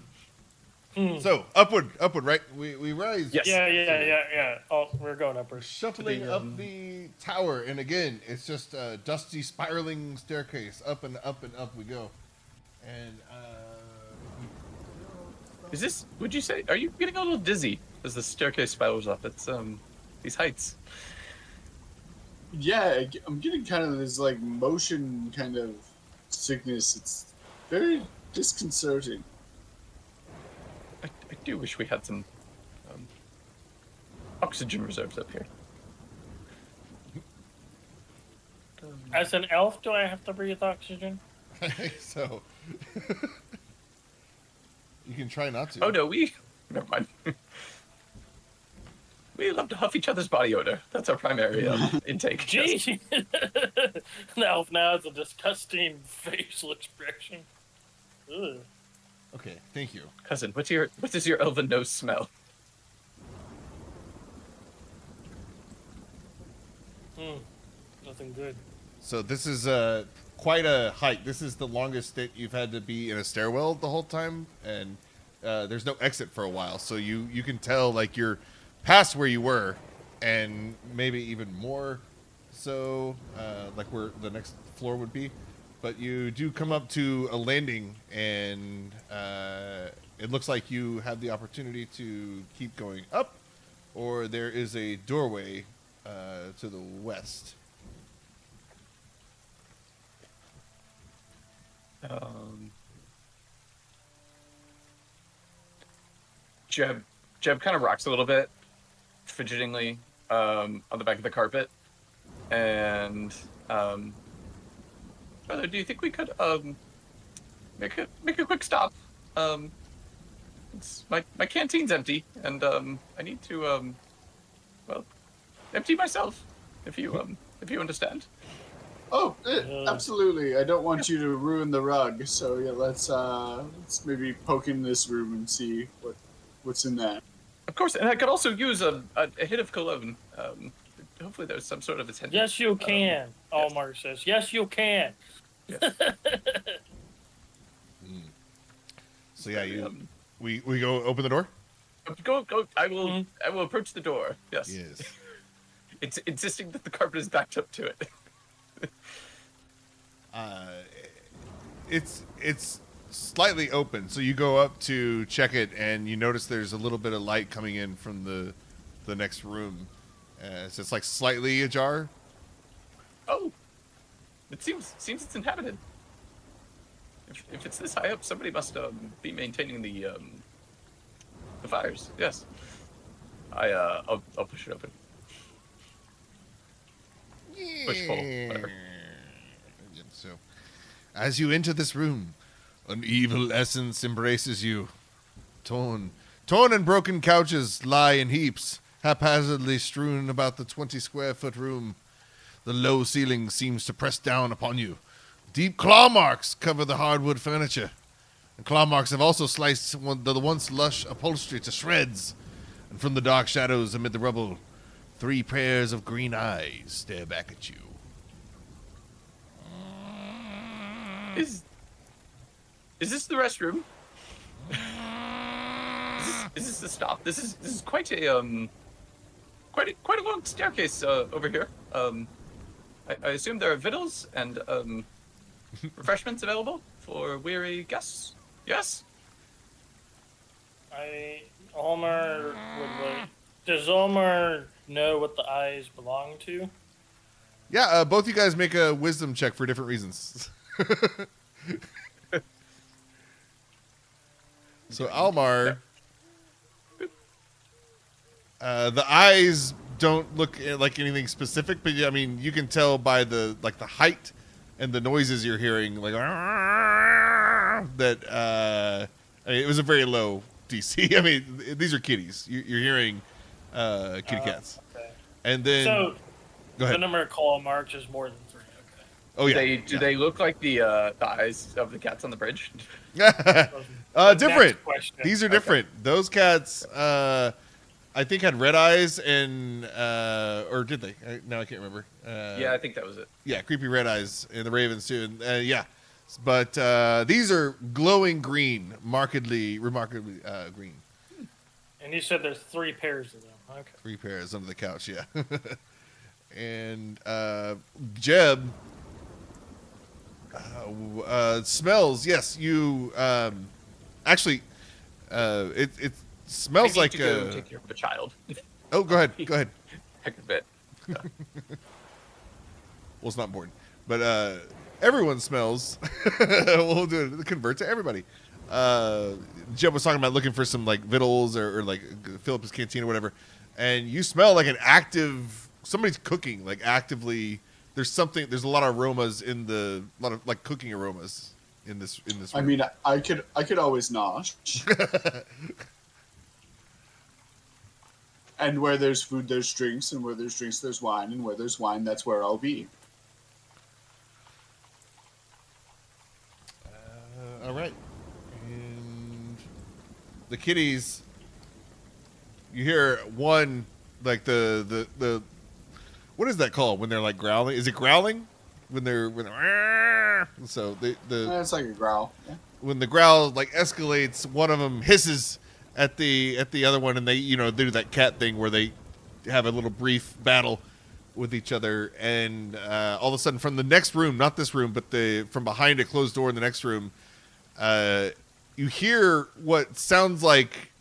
So upward, right? We rise. Yes. Yeah. Oh, we're going upwards. Shuffling up the tower, and again, it's just a dusty, spiraling staircase. Up and up and up we go. And Is this? Would you say? Are you getting a little dizzy as the staircase spirals up? It's these heights. Yeah, I'm getting kind of this like motion kind of sickness. It's very disconcerting. I do wish we had some oxygen reserves up here. As an elf, do I have to breathe oxygen? so you can try not to. Oh no, never mind. We love to huff each other's body odor. That's our primary intake. Yes. Gee! The elf now has a disgusting facial expression. Ugh. Okay, thank you. Cousin, what does your elven nose smell? Nothing good. So this is quite a hike. This is the longest that you've had to be in a stairwell the whole time, and there's no exit for a while. So you can tell like you're past where you were, and maybe even more. So like where the next floor would be, but you do come up to a landing, and it looks like you have the opportunity to keep going up, or there is a doorway to the west. Jeb kind of rocks a little bit, fidgetingly, on the back of the carpet, and brother, do you think we could make a quick stop? My canteen's empty, and I need to empty myself, if you understand. Oh, absolutely. I don't want you to ruin the rug. So yeah, let's maybe poke in this room and see what's in there. Of course, and I could also use a hit of cologne. Hopefully, there's some sort of attention. Yes, you can. Almar says, "Yes, you can." Yes. So yeah, we go open the door. Go. I will approach the door. Yes. Yes. It's insisting that the carpet is backed up to it. It's slightly open, so you go up to check it, and you notice there's a little bit of light coming in from the next room. So it's like slightly ajar. Oh, it seems it's inhabited. If it's this high up, somebody must be maintaining the fires. Yes. I'll push it open. Push pull, whatever. So, as you enter this room, An evil essence embraces you. Torn and broken couches lie in heaps, haphazardly strewn about the 20-square-foot room. The low ceiling seems to press down upon you. Deep claw marks cover the hardwood furniture. And claw marks have also sliced the once lush upholstery to shreds. And from the dark shadows amid the rubble, 3 pairs of green eyes stare back at you. Is this the restroom? Is this the stop? This is quite a quite a long staircase over here. I assume there are victuals and refreshments available for weary guests. Yes. Olmar would like. Does Olmar know what the eyes belong to? Yeah, both you guys make a wisdom check for different reasons. So Almar, the eyes don't look like anything specific, but I mean, you can tell by the height and the noises you're hearing, like that. I mean, it was a very low DC. I mean, these are kitties. You're hearing kitty cats, Okay. and then So go ahead. the number of claw marks is more than 3. Okay. Oh yeah, Do they look like the eyes of the cats on the bridge? Different. Next question. These are different. Those cats, I think, had red eyes and or did they? No, I can't remember. Yeah, I think that was it. Yeah, creepy red eyes in the ravens too. And, yeah, but these are glowing green, remarkably green. And you said there's 3 pairs of them. Okay. 3 pairs under the couch. Yeah, and Jeb smells. Yes, you actually. It smells I need like to go take care of a child. Oh, go ahead. Go ahead. Heck of it. Well, it's not important, but everyone smells. We'll do it. Convert to everybody. Jeb was talking about looking for some like victuals or like Philip's Canteen or whatever, and you smell like an active. Somebody's cooking like actively. There's a lot of aromas a lot of like cooking aromas in this room. I mean, I could always not. And where there's food, there's drinks, and where there's drinks, there's wine, and where there's wine, that's where I'll be. All right, and the kitties. You hear one like the what is that called when they're like growling? Is it growling when they're so It's like a growl. Yeah. when the growl like escalates, one of them hisses at the other one, and they do that cat thing where they have a little brief battle with each other, and all of a sudden from the next room, not this room, but from behind a closed door in the next room, you hear what sounds like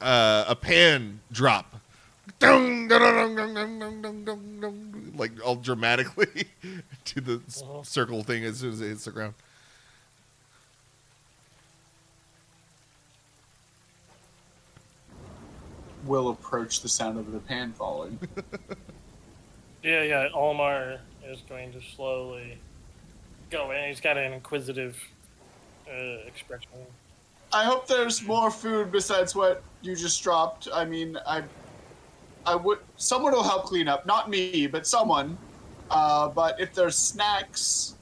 a pan drop. Dun, dun, dun, dun, dun, dun, dun, dun, dun, like all dramatically to the circle thing as soon as it hits the ground. Will approach the sound of the pan falling. Yeah. Olmar is going to slowly go in. He's got an inquisitive expression. I hope there's more food besides what you just dropped. I mean, I would. Someone will help clean up. Not me, but someone. But if there's snacks,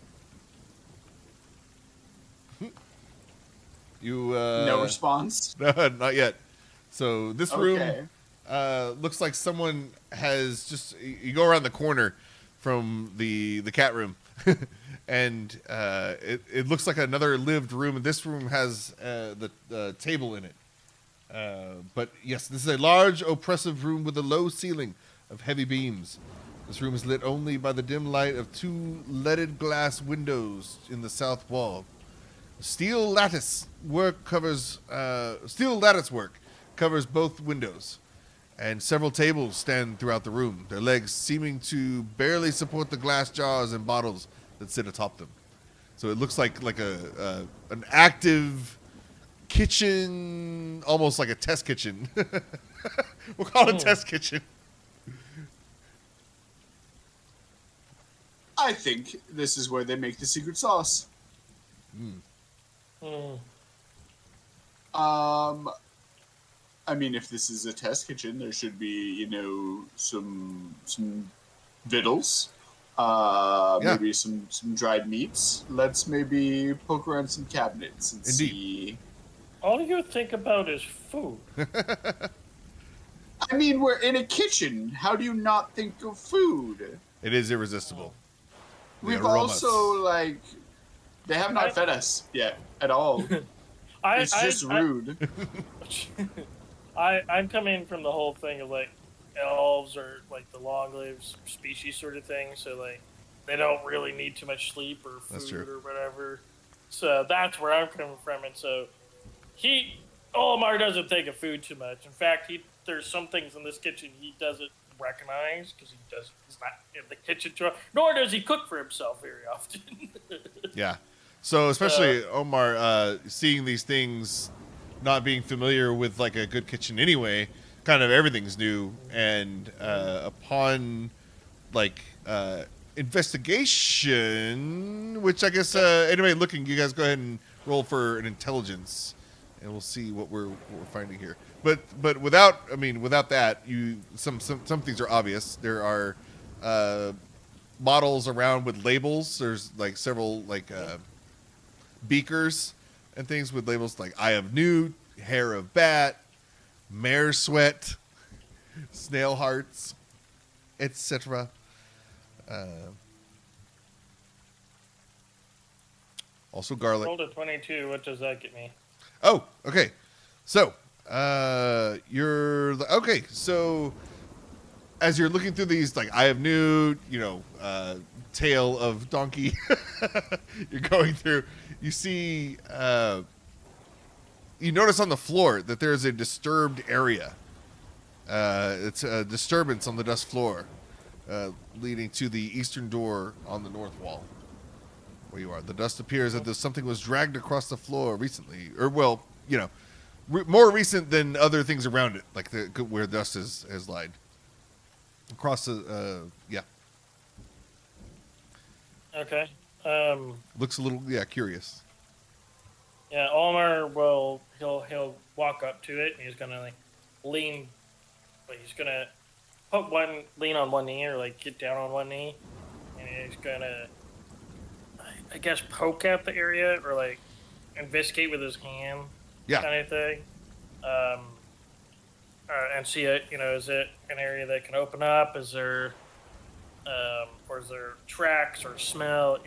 no response. No, not yet. So this room Okay. looks like someone has just. You go around the corner from the cat room, and it looks like another lived room. And this room has the table in it. But yes, this is a large, oppressive room with a low ceiling of heavy beams. This room is lit only by the dim light of 2 leaded glass windows in the south wall. Steel lattice work covers both windows, and several tables stand throughout the room, their legs seeming to barely support the glass jars and bottles that sit atop them. So it looks like an active kitchen, almost like a test kitchen. We'll call it test kitchen. I think this is where they make the secret sauce. Hmm. I mean, if this is a test kitchen, there should be, some victuals. Yeah, Maybe some dried meats. Let's maybe poke around some cabinets and indeed. see. All you think about is food. I mean, we're in a kitchen. How do you not think of food? It is irresistible. The We've aromas. also they have not fed us yet at all. It's just rude. I'm coming from the whole thing of like elves or like the long-lived species sort of thing, so like they don't really need too much sleep or That's food true. or whatever. So that's where I'm coming from, and so Olimar doesn't think of food too much. In fact, there's some things in this kitchen he doesn't recognize because he's not in the kitchen, nor does he cook for himself very often. Yeah. So especially Omar, seeing these things, not being familiar with like a good kitchen anyway, kind of everything's new. And upon like investigation, which I guess anyway, looking, you guys go ahead and roll for an intelligence, and we'll see what we're finding here. But without that, some things are obvious. There are bottles around with labels. There's like several like beakers and things with labels like "Eye of Newt," "Hair of Bat," "Mare Sweat," "Snail Hearts," etc. Also garlic. Rolled a 22. What does that get me? Oh, okay. So, So, as you're looking through these, like Eye of Newt, Tail of Donkey, you're going through. You see, you notice on the floor that there is a disturbed area. It's a disturbance on the dust floor, leading to the eastern door on the north wall. Where you are, the dust appears as though something was dragged across the floor recently, or more recent than other things around it, like where dust has lied across the. Yeah. Okay. Looks a little curious. Yeah, he'll walk up to it and he's gonna like lean, but he's gonna lean on one knee or like get down on one knee, and he's gonna, I guess, poke at the area or like investigate with his hand, kind of thing, and see it. Is it an area that can open up? Is there, or is there tracks or smell?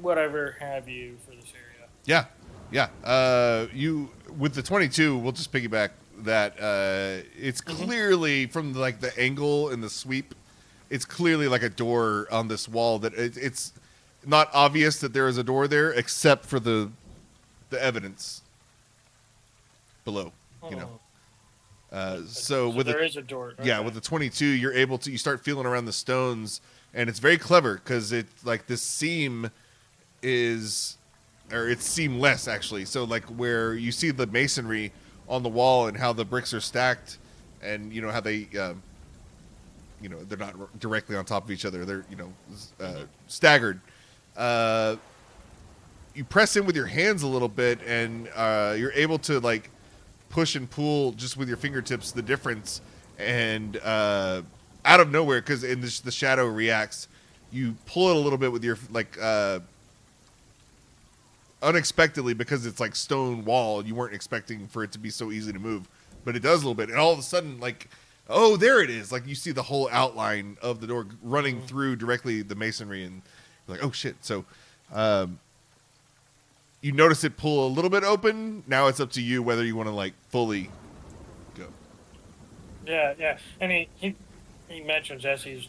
Whatever have you for this area. Yeah. You with the 22, we'll just piggyback that. It's clearly from like the angle and the sweep. It's clearly like a door on this wall that it's not obvious that there is a door there, except for the evidence below. So there is a door. Okay. Yeah, with the 22, you start feeling around the stones, and it's very clever because it's like this seam it's seamless actually. So like where you see the masonry on the wall and how the bricks are stacked, and how they they're not directly on top of each other. They're staggered. You press in with your hands a little bit, and you're able to like push and pull just with your fingertips the difference, and out of nowhere, because the shadow reacts, you pull it a little bit with your like unexpectedly, because it's like stone wall. You weren't expecting for it to be so easy to move, but it does a little bit, and all of a sudden, like, oh, there it is. Like you see the whole outline of the door running through directly the masonry, and you're like, oh shit. So you notice it pull a little bit open. Now it's up to you whether you want to like fully go. Yeah. And he mentions as he's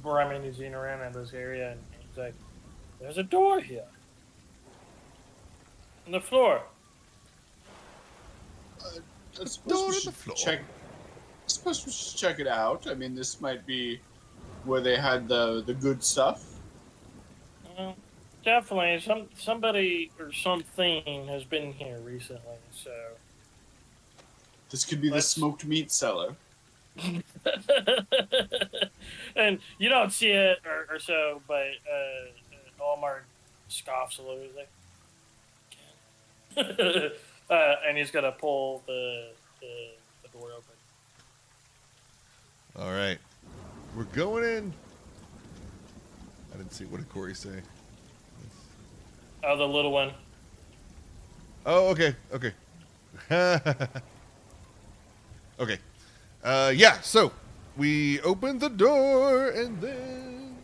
rummaging around in this area, and he's like, "There's a door here on the floor." Door on the floor. I suppose we should check it out. I mean, this might be where they had the good stuff. Well, definitely, somebody or something has been here recently, so this could be the smoked meat cellar. And you don't see it or so, but Omar scoffs a little bit, like, And he's gonna pull the door open. All right. We're going in. I didn't see. What did Corey say? Oh, the little one. Oh, okay. Okay. Okay. Yeah, so we opened the door and then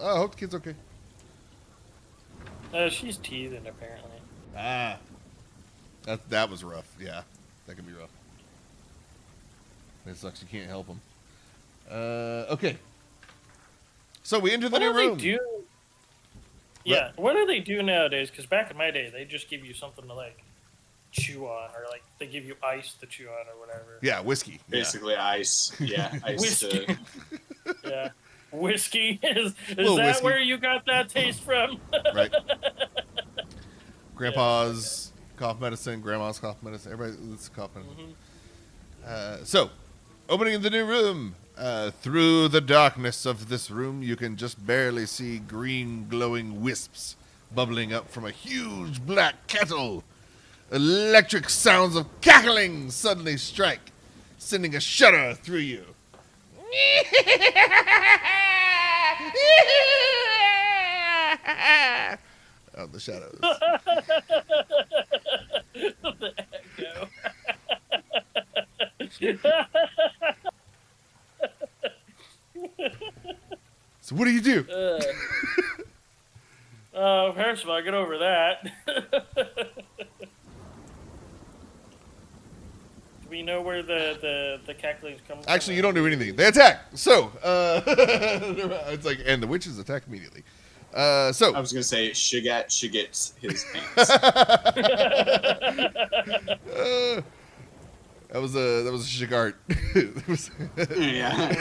I hope the kid's okay. She's teething apparently. Ah. That was rough. Yeah. That could be rough. It sucks you can't help him. Okay. So we enter the new room. What do they do? Yeah, what do they do nowadays? Because back in my day, they just give you something to like chew on, or like they give you ice to chew on, or whatever. Yeah, whiskey. Basically, ice. Yeah, ice. Whiskey. Yeah, whiskey is Little that whiskey. where you got that taste from? Right. Grandpa's cough medicine, grandma's cough medicine, everybody's cough medicine. Mm-hmm. So, opening the new room. Through the darkness of this room, you can just barely see green glowing wisps bubbling up from a huge black kettle. Electric sounds of cackling suddenly strike, sending a shudder through you. Out the shadows. The echo. So what do you do? First of all, get over that. Do we know where the cacklings come from? Actually, you don't do anything. They attack. So, it's like, and the witches attack immediately. So I was gonna say Shiget's his pants. That was a Shigart. Yeah.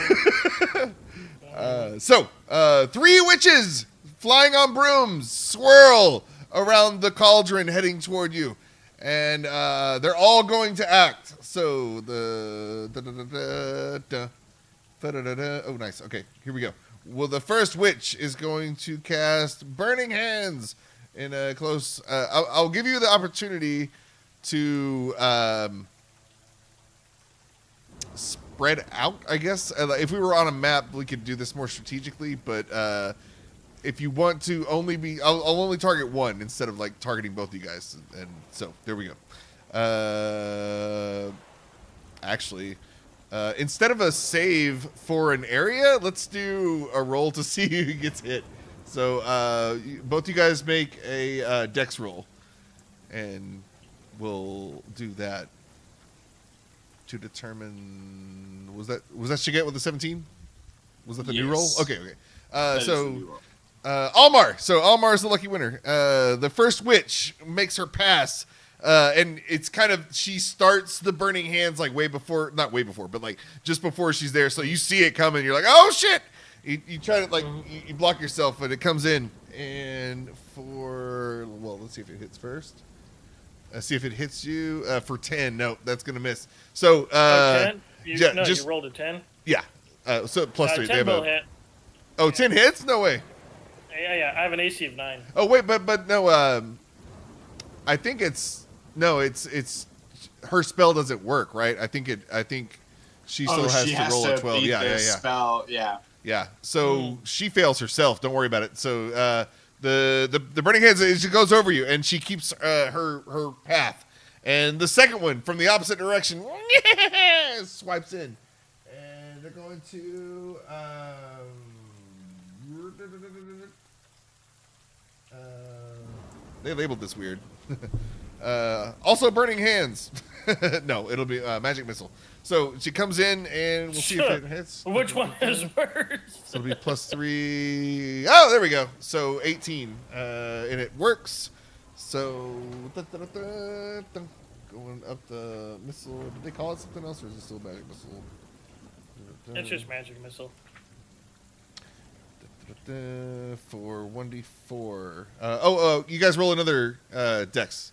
So, 3 witches flying on brooms swirl around the cauldron heading toward you. And they're all going to act. So, oh, nice. Okay, here we go. Well, the first witch is going to cast Burning Hands in a close... I'll give you the opportunity to... spread out, I guess. If we were on a map, we could do this more strategically, but if you want to only be... I'll only target one instead of like targeting both of you guys. And so, there we go. Actually, instead of a save for an area, let's do a roll to see who gets hit. So, both you guys make a dex roll, and we'll do that to determine. Was that Shiget with the 17? Was that the new roll? Yes. Okay. That is the So new roll. Almar. So Almar is the lucky winner. The first witch makes her pass. And it's kind of, she starts the burning hands like not way before, but like just before she's there. So you see it coming. You're like, oh shit. You try to like, you block yourself, but it comes in. And let's see if it hits first. See if it hits you for 10. No, that's going to miss. So, 10? You just rolled a 10? Yeah. So plus 3. 10 will hit. Oh, 10 hits? No way. Yeah. I have an AC of 9. Oh, wait, but no, I think it's her spell doesn't work, right? I think she still has to roll a 12. Yeah. Spell, yeah. Yeah. So she fails herself. Don't worry about it. So the burning hands, she goes over you and she keeps her path. And the second one from the opposite direction swipes in. And they're going to they labeled this weird. Also burning hands. No, it'll be magic missile. So she comes in and we'll see if it hits. Which one is worse? So it'll be plus 3. Oh, there we go. So 18. And it works. So going up the missile. Did they call it something else or is it still magic missile? It's just magic missile. For 1d4. You guys roll another dex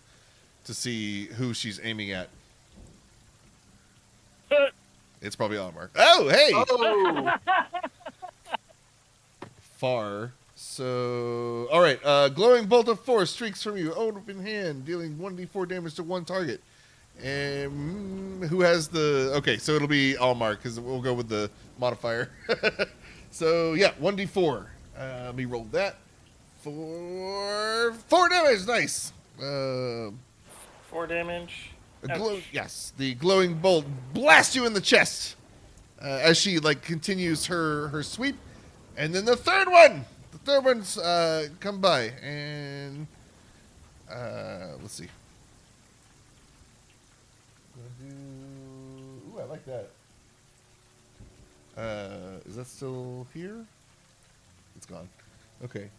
to see who she's aiming at. It's probably Almar. Oh, hey! Oh! Far. So All right. Glowing bolt of force streaks from you, open hand, dealing 1d4 damage to one target. And who has the? Okay, so it'll be Almar because we'll go with the modifier. So yeah, 1d4. Let me roll that for 4 damage. Nice. 4 damage. Yes, the glowing bolt blasts you in the chest as she like continues her sweep, and then the third one's come by, and let's see. Ooh, I like that. Is that still here? It's gone. Okay.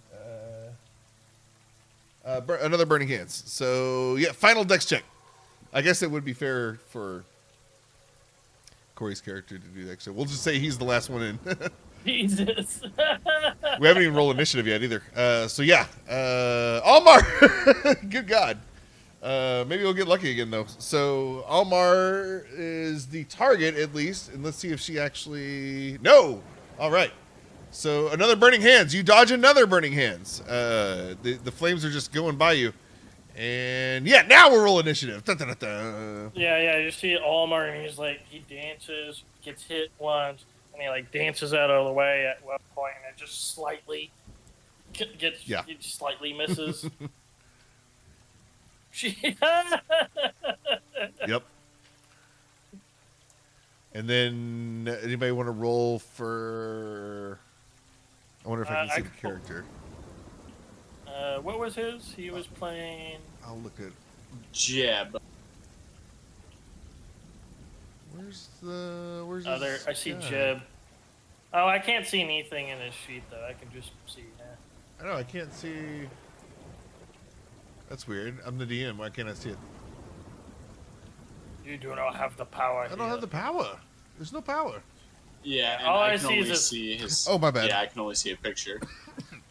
Another burning hands. So yeah, final dex check. I guess it would be fair for Corey's character to do that. So we'll just say he's the last one in. Jesus. We haven't even rolled initiative yet either. So yeah, Almar. Good God. Maybe we'll get lucky again though. So Almar is the target at least, and let's see if she actually. No. All right. So another burning hands. You dodge another burning hands. The flames are just going by you. And yeah, now we'll roll initiative. Da, da, da, da. Yeah. You see Almar, and he's like, he dances, gets hit once, and he like dances out of the way at one point, and it just slightly it slightly misses. Yep. And then anybody want to roll for? I wonder if I can see the character. What was his? He was playing. I'll look at. Jeb. Where's There, I see Jeb. Oh, I can't see anything in his sheet though. I can just see. I know I can't see. That's weird. I'm the DM. Why can't I see it? You do not have the power. I don't have the power. There's no power. Yeah, and all I I can see only is see his. Oh, my bad. Yeah, I can only see a picture.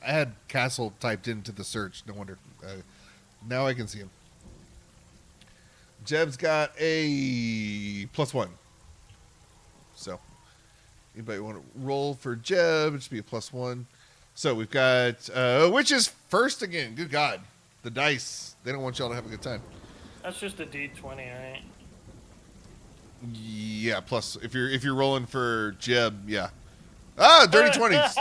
I had Castle typed into the search. No wonder. Now I can see him. Jeb's got a +1. So, anybody want to roll for Jeb? It should be a +1. So we've got witches first again. Good God, the dice. They don't want y'all to have a good time. That's just a D20, right? Yeah. Plus, if you're rolling for Jeb, yeah. Ah, dirty 20s.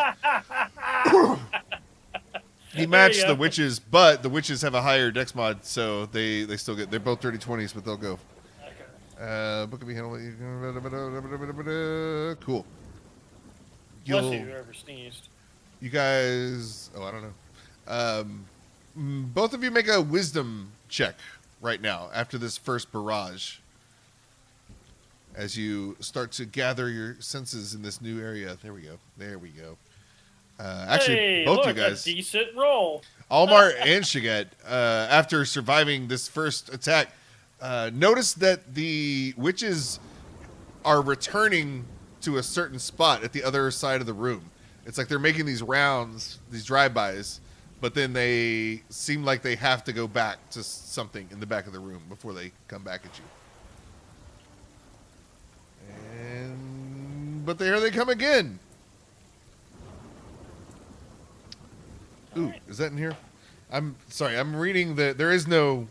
He matched the witches, but the witches have a higher dex mod, so they still get. They're both dirty 20s, but they'll go. Okay. Book of handle. Cool. Plus you ever sneezed. You guys. Oh, I don't know. Both of you make a wisdom check right now after this first barrage. As you start to gather your senses in this new area. There we go. Actually, hey, both look, you guys. A decent roll. Almar and Shiget, after surviving this first attack, notice that the witches are returning to a certain spot at the other side of the room. It's like they're making these rounds, these drive-bys, but then they seem like they have to go back to something in the back of the room before they come back at you. But there they come again. Ooh, is that in here? I'm sorry, I'm reading there is no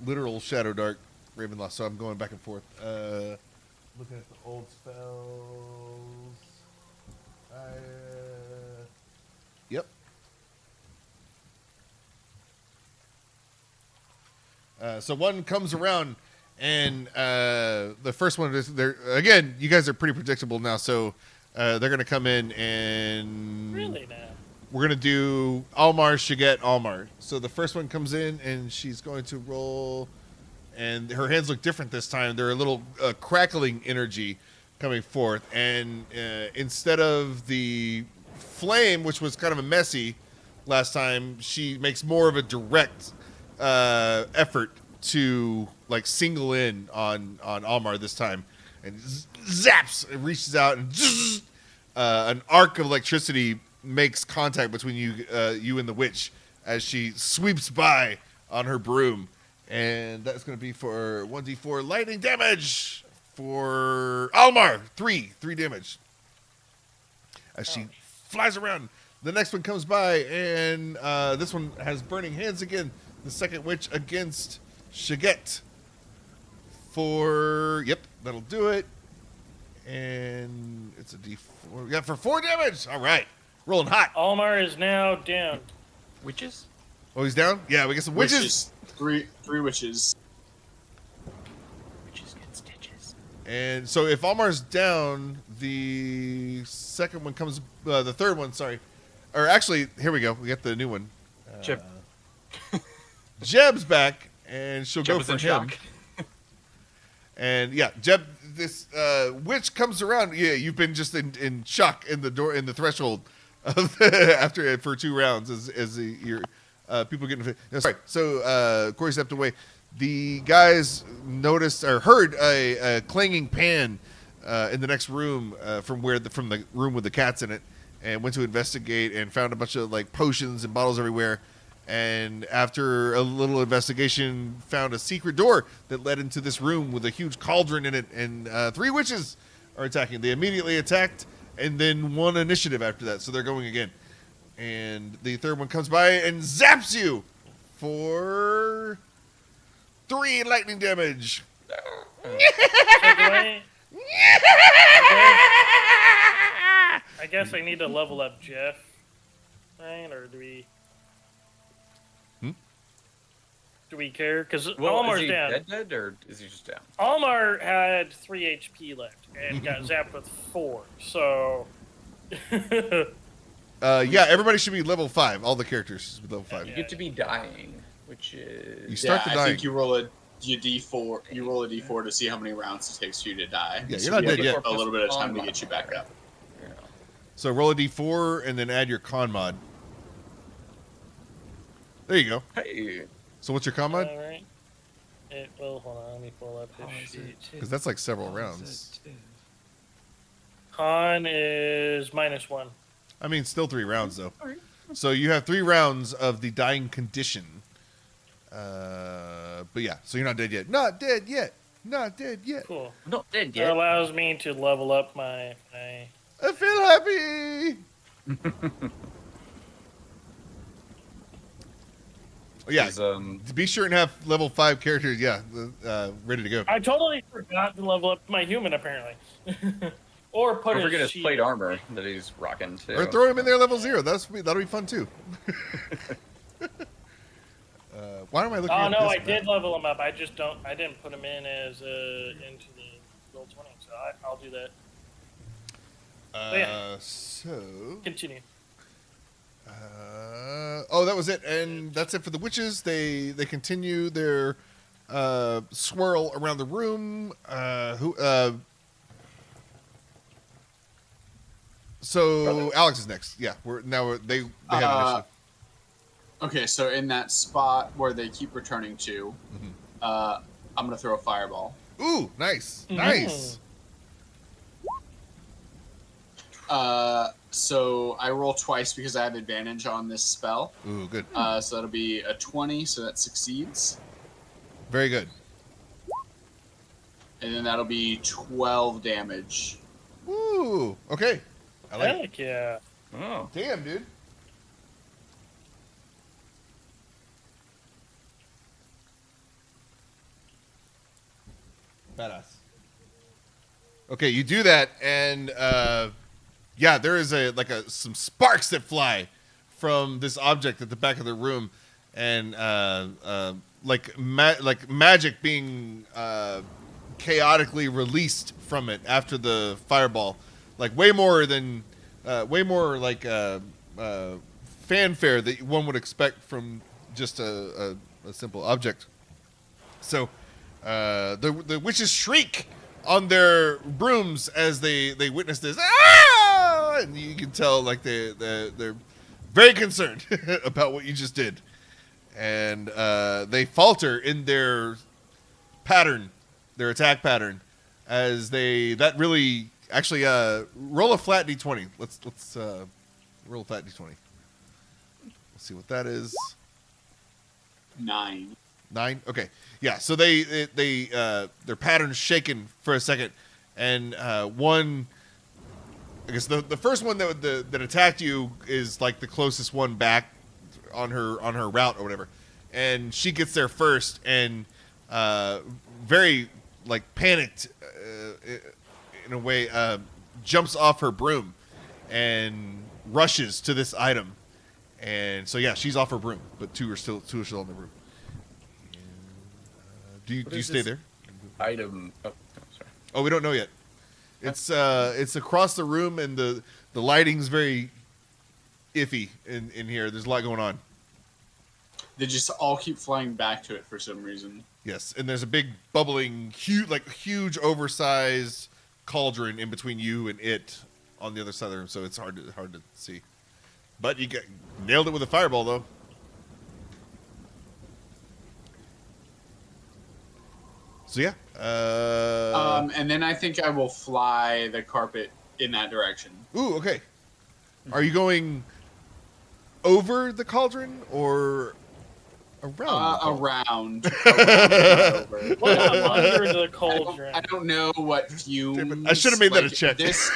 literal ShadowDark Ravenloft, so I'm going back and forth. Looking at the old spells. Yep. So one comes around, and the first one is there again. You guys are pretty predictable now, so they're gonna come in and Really now. we're gonna do Almar, Shiget, Almar. So the first one comes in, and she's going to roll, and her hands look different this time. They're a little crackling energy coming forth, and instead of the flame, which was kind of a messy last time, she makes more of a direct effort to like single in on Almar this time, and zaps. It reaches out, and an arc of electricity makes contact between you and the witch as she sweeps by on her broom, and that's going to be for 1d4 lightning damage for Almar. 3 damage as she flies around, The next one comes by, and this one has burning hands again. The second witch against Shiget. That'll do it. And it's a D4. Yeah, for 4 damage. All right. Rolling hot. Almar is now down. Witches? Oh, he's down? Yeah, we get some witches. Three witches. Witches get stitches. And so if Almar's down, the second one comes, the third one, sorry. Or actually, here we go. We got the new one. Jeb. Jeb's back, and she'll Jeb go was for in him. shock. And yeah, Jeb, this witch comes around. Yeah, you've been just in shock in the threshold of for 2 rounds as your people getting. Sorry. So Corey stepped away. The guys noticed or heard a clanging pan in the next room from the room with the cats in it, and went to investigate and found a bunch of like potions and bottles everywhere. And after a little investigation, found a secret door that led into this room with a huge cauldron in it, and 3 witches are attacking. They immediately attacked, and then 1 initiative after that, so they're going again. And the third one comes by and zaps you for 3 lightning damage. I guess I need to level up Jeff, right? Or do we? Do we care? Because Almar's is he down. dead, or is he just down? Almar had 3 HP left and got zapped with 4. So. Yeah, everybody should be level 5. All the characters should be level 5. You get to be dying, which is... You start to I die. think you roll a D4. You roll a D4 to see how many rounds it takes for you to die. Yeah, So you're not you dead have yet. A little bit of time to get you back up. Yeah. So roll a d4 and then add your con mod. There you go. Hey. So what's your con mod? All right. Hold on. Let me pull up his sheet. Because that's like several rounds. Con is -1. I mean, still 3 rounds though. So you have 3 rounds of the dying condition. But yeah, so you're not dead yet. Not dead yet. Not dead yet. Cool. I'm not dead That yet. allows me to level up my I feel happy. Yeah, Is, be sure and have level 5 characters. Yeah, ready to go. I totally forgot to level up my human, apparently. Or put don't his forget his shield. plate armor that he's rocking, too. Or throw him in there level 0. That'll be fun too. Why am I looking? Oh at no, this I map? did level him up. I didn't put him in as into the roll 20, so I'll do that. Yeah. So. Continue. Oh, that was it, and that's it for the witches. They continue their swirl around the room. So Alex is next. Yeah, they have initiative. Okay, so in that spot where they keep returning to, I'm gonna throw a fireball. Ooh, nice, nice. So I roll twice because I have advantage on this spell. Ooh, good. So that'll be a 20, so that succeeds. Very good. And then that'll be 12 damage. Ooh, okay. I like it. Heck yeah. Oh. Damn, dude. Badass. Okay, you do that, and yeah, there is some sparks that fly from this object at the back of the room, and like magic being chaotically released from it after the fireball, like way more like fanfare that one would expect from just a simple object. So the witches shriek on their brooms as they witness this. Ah! And you can tell like they're very concerned about what you just did, and they falter in their attack pattern, as that really actually roll a flat d20. Let's roll a flat d20. Let's see what that is. 9. 9. Okay, yeah. So their pattern's shaken for a second, and one I guess the first one that attacked you is like the closest one back on her route or whatever, and she gets there first and very like panicked in a way, jumps off her broom and rushes to this item, and so yeah, she's off her broom, but two are still on the broom. And, do you stay there? Item. Oh, sorry. Oh, we don't know yet. It's across the room, and the lighting's very iffy in here. There's a lot going on. They just all keep flying back to it for some reason. Yes, and there's a big bubbling, huge, oversized cauldron in between you and it on the other side of the room, so it's hard to see. But you nailed it with a fireball, though. So yeah. And then I think I will fly the carpet in that direction. Ooh, okay. Are you going over the cauldron or around? Around. What under the cauldron? I don't know what fumes. I should have made that a check. This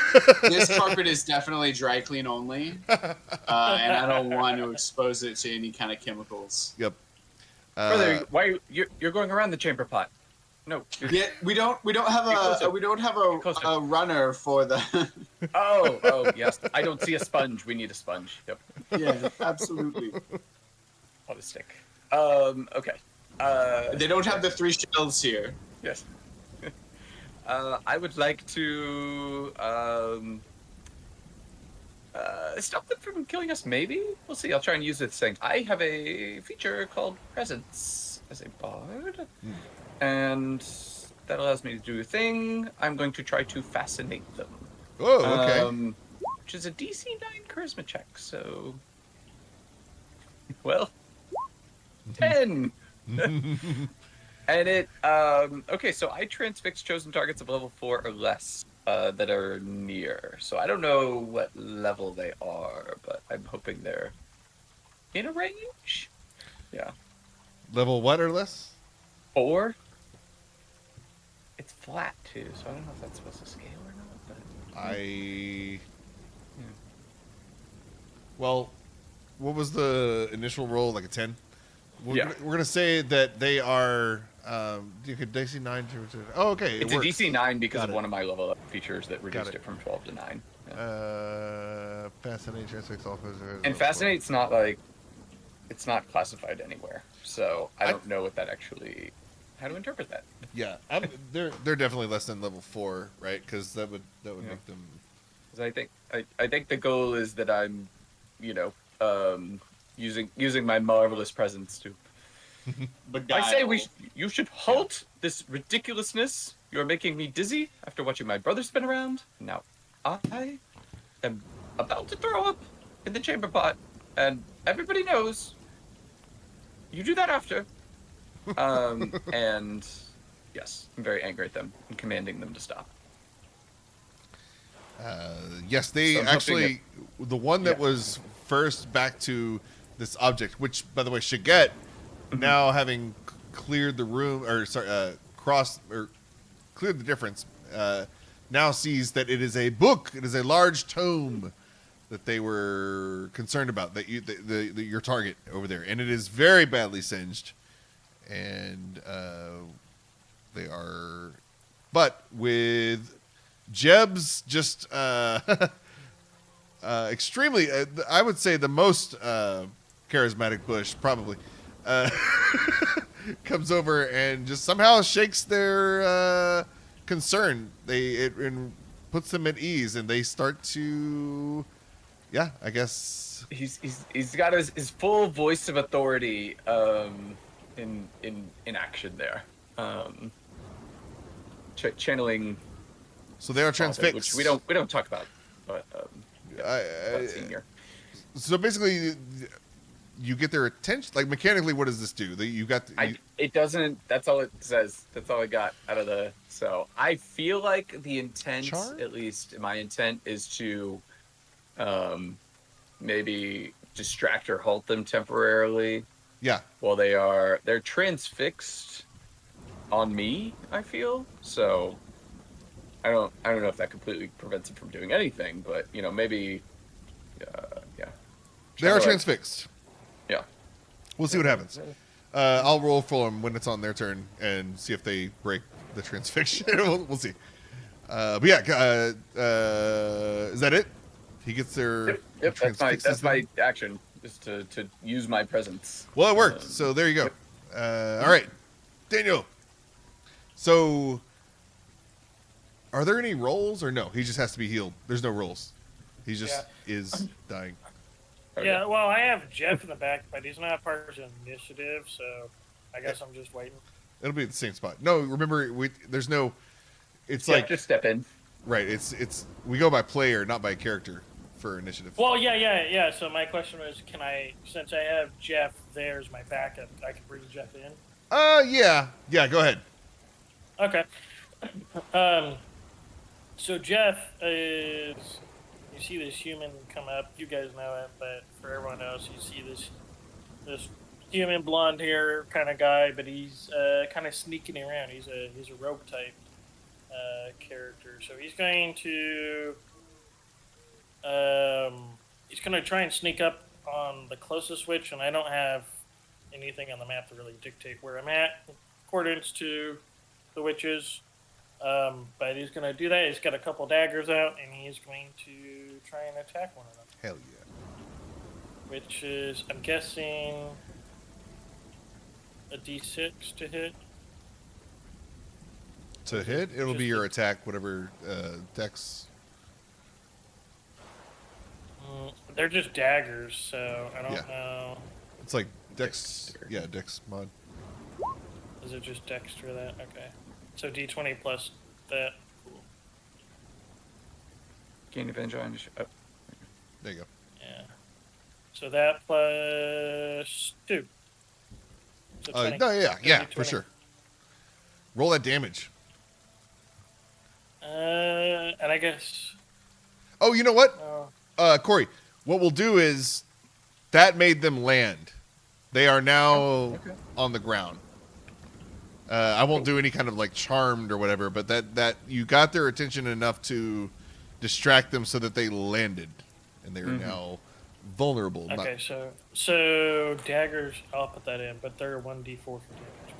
carpet is definitely dry clean only, and I don't want to expose it to any kind of chemicals. Yep. Brother, why you're going around the chamber pot? No. Yeah, we don't have a runner for the. Oh, yes. I don't see a sponge. We need a sponge. Yep. Yeah, absolutely. On a stick. Okay. They don't have the 3 shells here. Yes. I would like to stop them from killing us. Maybe we'll see. I'll try and use this thing. I have a feature called Presence as a bard. And that allows me to do a thing. I'm going to try to fascinate them. Oh, okay. Which is a DC 9 charisma check, so... Well... 10! And it... okay, so I transfix chosen targets of level 4 or less that are near. So I don't know what level they are, but I'm hoping they're in a range? Yeah. Level what or less? 4? It's flat too, so I don't know if that's supposed to scale or not. But Well, what was the initial roll? Like a 10? We're gonna say that they are. You could DC 9 to. Oh, okay. It's a DC 9 because of one of my level up features that reduced it from 12 to 9. Yeah. Fascinate, transfix, all. And Fascinate's not like, it's not classified anywhere, so I don't know what that actually. How to interpret that? Yeah, they're definitely less than level 4, right? Because that would make them. Because I think the goal is that I'm, using my marvelous presence to. I say you should halt this ridiculousness. You are making me dizzy after watching my brother spin around. Now I am about to throw up in the chamber pot, and everybody knows. You do that after. And yes, I'm very angry at them and commanding them to stop. Yes, they actually, the one that was first back to this object, which, by the way, Shaget, now having cleared the room, or sorry, cleared the difference, now sees that it is a book. It is a large tome that they were concerned about, that your target over there, and it is very badly singed. And they are, but with Jeb's just extremely, I would say the most charismatic bush probably comes over and just somehow shakes their concern. It puts them at ease, and they start to, I guess he's got his full voice of authority. In action there, channeling. So they are transfixed, which we don't talk about, but senior. So basically, you get their attention. Like mechanically, what does this do? It doesn't. That's all it says. That's all I got out of the. So I feel like the intent, at least my intent, is to, maybe distract or halt them temporarily. Yeah. Well, they're transfixed on me, I feel. So I don't know if that completely prevents him from doing anything, but maybe, yeah. They are Kinda like- transfixed. Yeah. We'll see what happens. I'll roll for them when it's on their turn and see if they break the transfixion. we'll see. But yeah, is that it? He gets their Yep. transfixes That's them? my action, is to use my presence. Well, it worked. So there you go. All right, Daniel. So, are there any rolls or no? He just has to be healed. There's no rolls. He just is dying. Okay. Yeah, well, I have Jeff in the back, but he's not part of the initiative, so I guess I'm just waiting. It'll be at the same spot. No, remember, there's no. It's Yeah, like just step in. right. It's we go by player, not by character for initiative. Well, yeah. So my question was, can I, since I have Jeff there as my backup, I can bring Jeff in? Yeah. Go ahead. Okay. So Jeff is, you see this human come up. You guys know it, but for everyone else, you see this human blonde hair kind of guy, but he's kind of sneaking around. He's a rogue type character. So he's going to try and sneak up on the closest witch, and I don't have anything on the map to really dictate where I'm at, in accordance to the witches. But he's going to do that. He's got a couple daggers out, and he's going to try and attack one of them. Hell yeah. Which is, I'm guessing, a D6 to hit. To hit, it'll Just be your a- attack, whatever dex. They're just daggers, so I don't Yeah. know. It's like dex. Yeah, dex mod. Is it just dex for that? Okay. So D20 plus that. Cool. Gain advantage on. Oh, There you go. Yeah. So that plus 2. So 20. No, yeah, for 20. sure. Roll that damage. And I guess. Oh, you know what? Oh. Corey, what we'll do is that made them land. They are now okay. on the ground. I won't do any kind of like charmed or whatever, but that you got their attention enough to distract them so that they landed, and they are now vulnerable. Okay, so daggers, I'll put that in, but they're 1d4 for damage.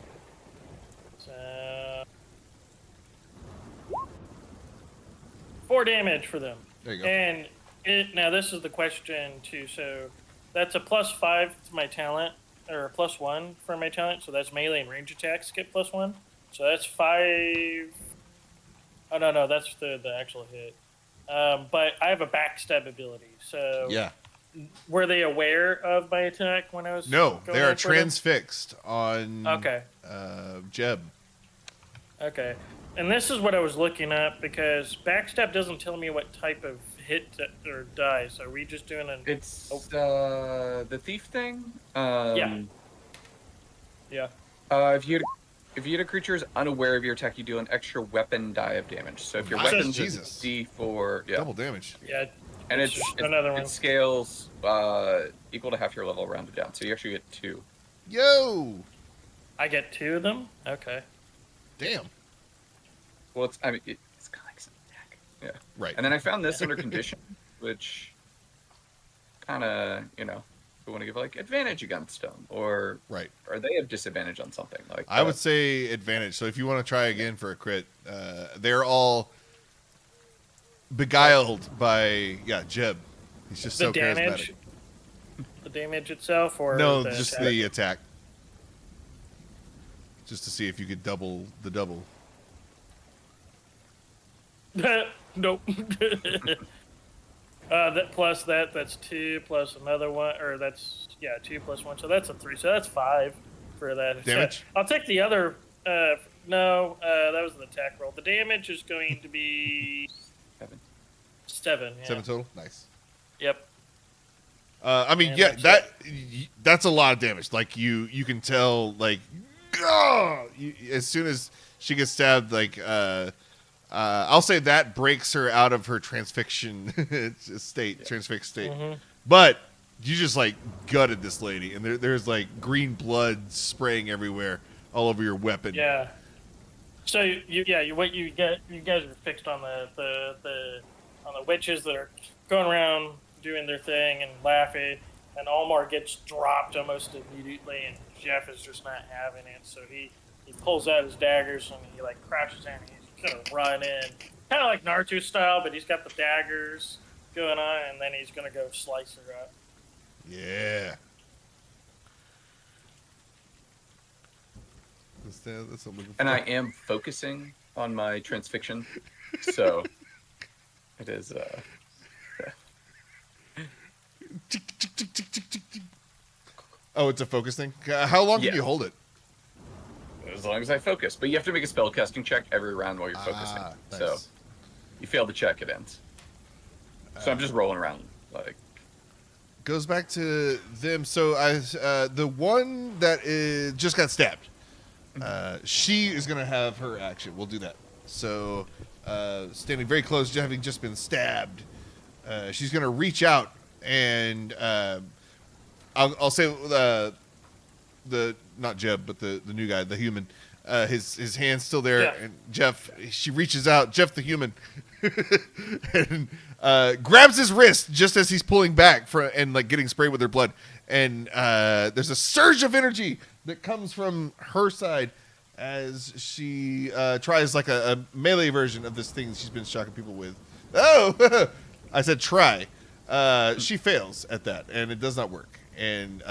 So 4 damage for them. There you go. And now this is the question too. So that's a +5 to my talent, or a +1 for my talent. So that's melee and range attacks get +1. So that's 5. Oh no, that's the actual hit. But I have a backstab ability. So Yeah. were they aware of my attack when I was? No, going they are in for them? transfixed on Okay. Jeb. Okay. And this is what I was looking up, because backstab doesn't tell me what type of hit or die. So are we just doing an? It's the thief thing. Yeah. If you hit a creature is unaware of your attack, you deal an extra weapon die of damage. So if your Nice. weapon Jesus. is D4, yeah, Double damage. Yeah. and it's another one. it scales equal to half your level rounded down. So you actually get 2. Yo! I get 2 of them. Okay. Damn. Well, it's kind of like some attack. Yeah. Right. And then I found this under condition, which kind of, we want to give like advantage against them, or Right. they have disadvantage on something like. I would say advantage. So if you want to try again for a crit, they're all beguiled by Jeb. He's just The so damage. charismatic. The damage itself, or No, the just attack? the attack. Just to see if you could double the double. Nope. That plus that's 2 plus another one, or that's 2 plus 1, so that's a 3. So that's 5 for that. Damage? So I'll take the other. No, that was an attack roll. The damage is going to be 7. Yeah. 7 total? Nice. Yep. I mean, Damage. that's a lot of damage. Like you can tell, like, as soon as she gets stabbed, like, I'll say that breaks her out of her transfixed state. Mm-hmm. But you just like gutted this lady, and there's like green blood spraying everywhere, all over your weapon. Yeah. So what you guys are fixed on the witches that are going around doing their thing and laughing, and Almar gets dropped almost immediately, and Jeff is just not having it. So he pulls out his daggers and he like crouches in. And he's gonna run in, kind of like Naruto style, but he's got the daggers going on, and then he's gonna go slice her up. Yeah. That's what I'm looking for. And I am focusing on my transfixion, so it is. Oh, it's a focus thing? How long can Yeah. you hold it? As long as I focus, but you have to make a spell casting check every round while you're focusing. Nice. So you fail the check, it ends. So I'm just rolling around like. Goes back to them. So the one that just got stabbed. She is going to have her action. We'll do that. So, standing very close, having just been stabbed, she's going to reach out and I'll say the not Jeb, but the new guy, the human. His hand's still there, Jeff. and Jeff. She reaches out, Jeff the human, and grabs his wrist just as he's pulling back and like getting sprayed with her blood. And there's a surge of energy that comes from her side as she tries like a melee version of this thing she's been shocking people with. Oh, I said try. She fails at that, and it does not work. And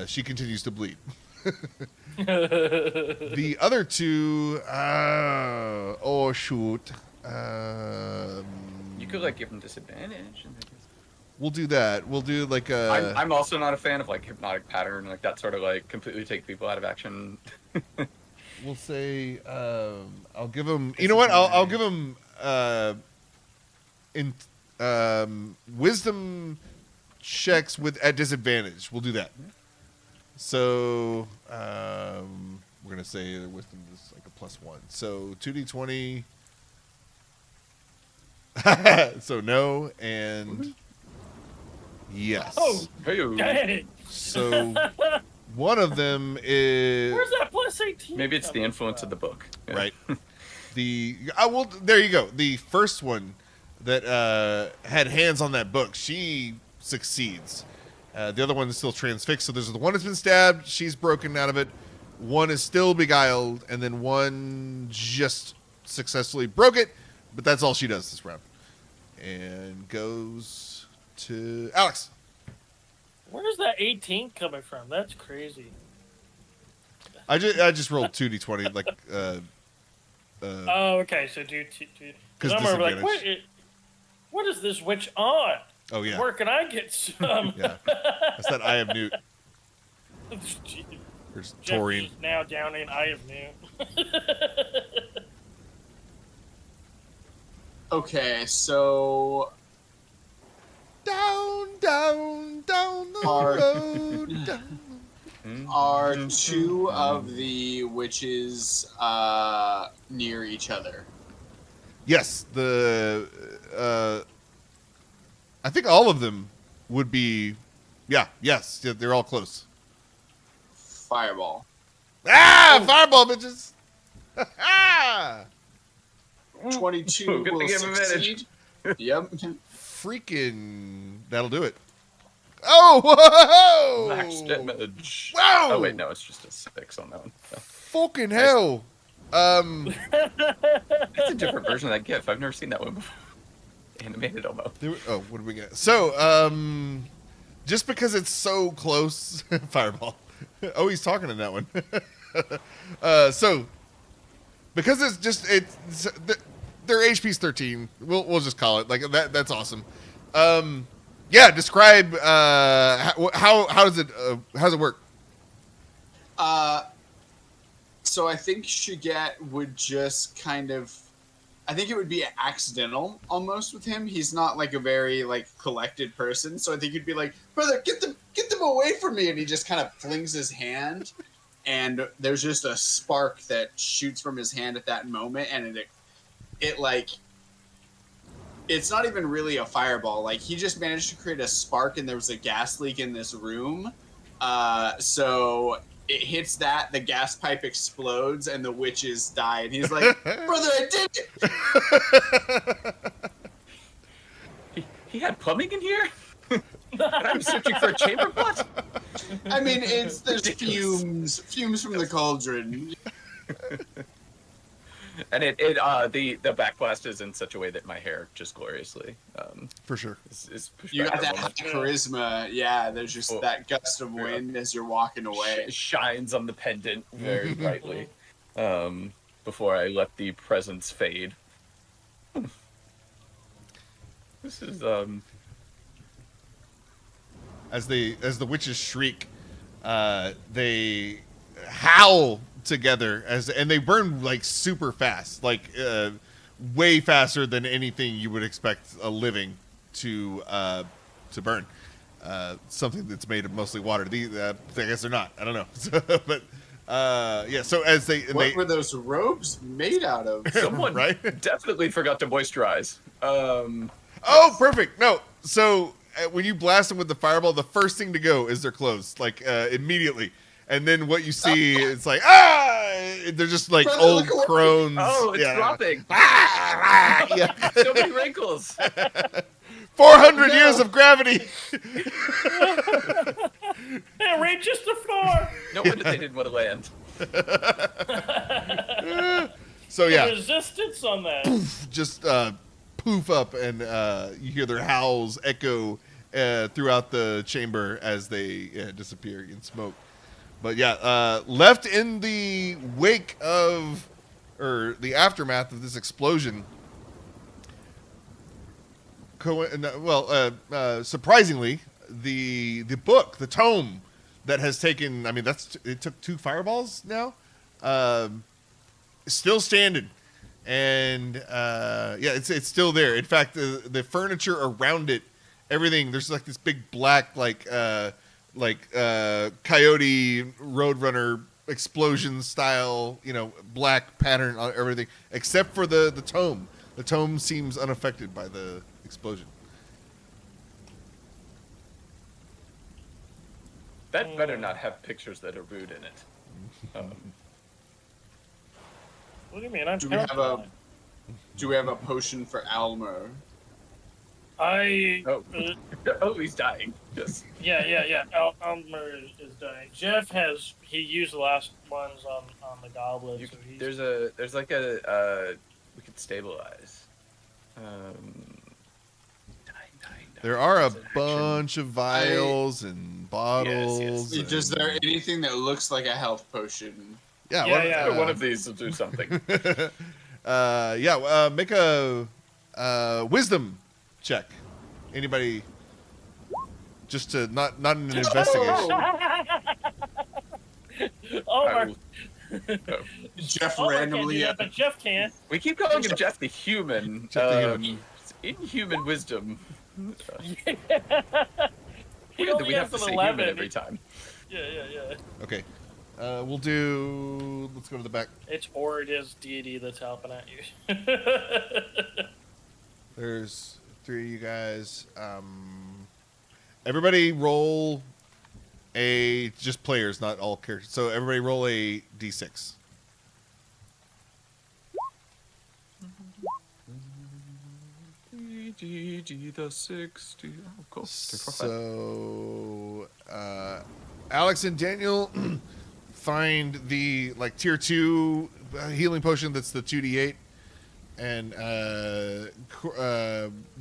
she continues to bleed. The other two, oh shoot. You could like give them disadvantage. And We'll do that. We'll do like a. I'm also not a fan of like hypnotic pattern, like that sort of like completely take people out of action. We'll say I'll give him. You know what? I'll give him wisdom checks at disadvantage. We'll do that. So we're gonna say their wisdom is like a +1. So 2d20. So no and yes. Oh, Hey-o. dang! So one of them is Where's that +18? Maybe it's the influence of the book. Yeah. right. There you go. The first one that had hands on that book, she succeeds. The other one is still transfixed. So there's the one that's been stabbed. She's broken out of it. One is still beguiled, and then one just successfully broke it. But that's all she does this round. And goes to Alex. Where's that 18 coming from? That's crazy. I just rolled 2d20 like Oh, okay. So do 'cause I'm over like, disadvantage. what is this witch on? Oh yeah. Where can I get some? Yeah. That's that Eye of Newt. Jeez. There's Jeff taurine. is now down in Eye of Newt. Okay, so Down the Hard. road. Down. are two of the witches near each other? Yes, I think all of them would be. Yes, they're all close. Fireball. Fireball, bitches! 22 Good to will give him succeed. Yep. Freaking, that'll do it. Oh, whoa! Max damage. Wow! Oh wait, no, it's just a 6 on that one. Fucking hell! It's a different version of that GIF. I've never seen that one before. Animated almost. What do we get? So, just because it's so close, fireball. Oh, he's talking in that one. So, because their HP's 13. We'll just call it like that. That's awesome. Yeah. Describe how does it work? So I think Shiget would just kind of, I think it would be accidental almost with him. He's not like a very like collected person, so I think he'd be like, "Brother, get them away from me!" And he just kind of flings his hand, and there's just a spark that shoots from his hand at that moment, and it like, it's not even really a fireball. Like he just managed to create a spark, and there was a gas leak in this room, so it hits that, the gas pipe explodes, and the witches die. And he's like, "Brother, I did it!" He had plumbing in here? And I was searching for a chamber pot? I mean, there's fumes from the cauldron. And the backblast is in such a way that my hair just gloriously For sure. is pushed You back got a that moment. charisma. Yeah, there's just that gust of wind as you're walking away. Shines on the pendant very brightly before I let the presence fade. This is As the witches shriek, they howl together and they burn like super fast, like way faster than anything you would expect a living to burn. Something that's made of mostly water. I guess they're not. I don't know. But yeah. So as What were those robes made out of? someone right? definitely forgot to moisturize. Oh, perfect. No. So when you blast them with the fireball, the first thing to go is their clothes, like immediately. And then what you see, it's like, they're just like Brother, old look away. crones. Oh, it's dropping. Yeah. So many wrinkles. 400 years of gravity. Hey, reach just the floor. No wonder they didn't want to land. So The yeah, resistance on that. just poof up, and you hear their howls echo throughout the chamber as they disappear in smoke. But yeah, left in the wake of, or the aftermath of this explosion, surprisingly, the book, the tome that has taken, I mean, it took 2 fireballs now, still standing. And yeah, it's still there. In fact, the furniture around it, everything, there's like this big black coyote roadrunner explosion style, black pattern on everything except for the tome. The tome seems unaffected by the explosion. That better not have pictures that are rude in it. What do you mean? I'm Do we have terrified. Do we have a potion for Almer? Oh, oh, he's dying. Yes. Yeah. Elmer is dying. Jeff he used the last ones on the goblet. So he's, There's like a we could stabilize. Dying. There are a Is it action? bunch of vials and bottles. Yes. Is there anything that looks like a health potion? Yeah, Yeah. One of these will do something. make a wisdom check. Anybody? Just to not an investigation. Omar. Jeff Omar can't do randomly. that, but Jeff can. We keep calling him Jeff the Human. Jeff the Human. Inhuman wisdom. He Weird that only we have has to an say 11. human every time. Yeah. Okay. We'll do. Let's go to the back. It's or it is deity that's helping at you. There's 3 of you guys. Everybody roll just players, not all characters. So everybody roll a d6. The 60. Oh, cool. 3, 4, 5. So Alex and Daniel find the tier 2 healing potion that's the 2d8, and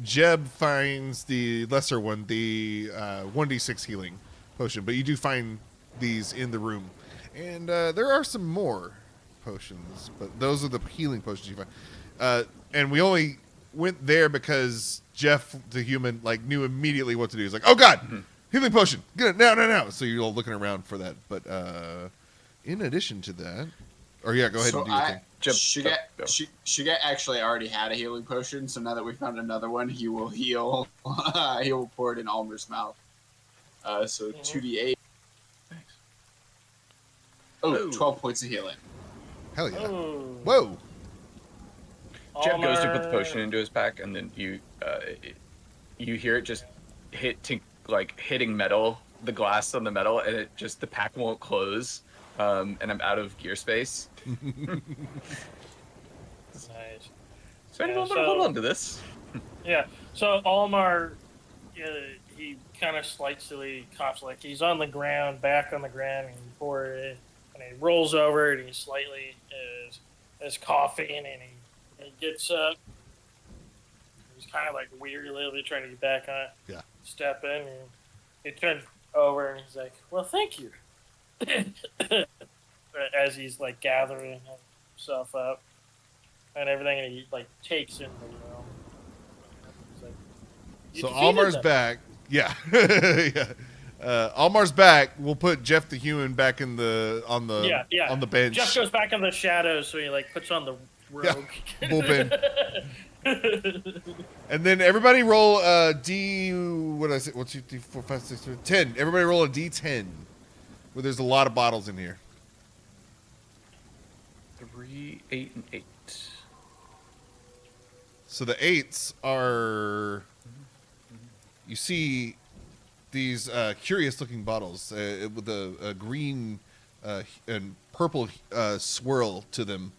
Jeb finds the lesser one, the 1d6 healing potion. But you do find these in the room, and there are some more potions, but those are the healing potions you find. And we only went there because Jeff the Human knew immediately what to do. He's like, "Oh God, healing potion! Get it now!" So you're all looking around for that. But in addition to that, go ahead and do your thing. Shiget actually already had a healing potion, so now that we found another one, he will heal. He will pour it in Almer's mouth. So 2d8. Thanks. Oh, 12 points of healing. Hell yeah! Oh. Whoa! Jeff goes to put the potion into his pack, and then you hear it just hitting metal the glass on the metal, and the pack won't close, and I'm out of gear space. Nice. So anyone want to hold on to this? Yeah. So Almar, he kind of slightly coughs, like he's on the ground, back on the ground, and he rolls over and he slightly is coughing, and he gets up. He's kind of like weary, a little bit, trying to get back on. Yeah. Step in, and he turns over and he's like, "Well, thank you." As he's like gathering himself up and everything, and he like takes in the room. He's like, "You So defeated Almar's them." back. Yeah. Yeah. Almar's back. We'll put Jeff the human back on the on the bench. Jeff goes back in the shadows, so he like puts on the rogue. Yeah. Bullpen. And then everybody roll a D. What did I say? 1, 2, 3, 4, 5, 6, 7, 10. Everybody roll a D10. Where there's a lot of bottles in here. 3, 8, and 8. So the 8s are. You see these curious-looking bottles with a green and purple swirl to them,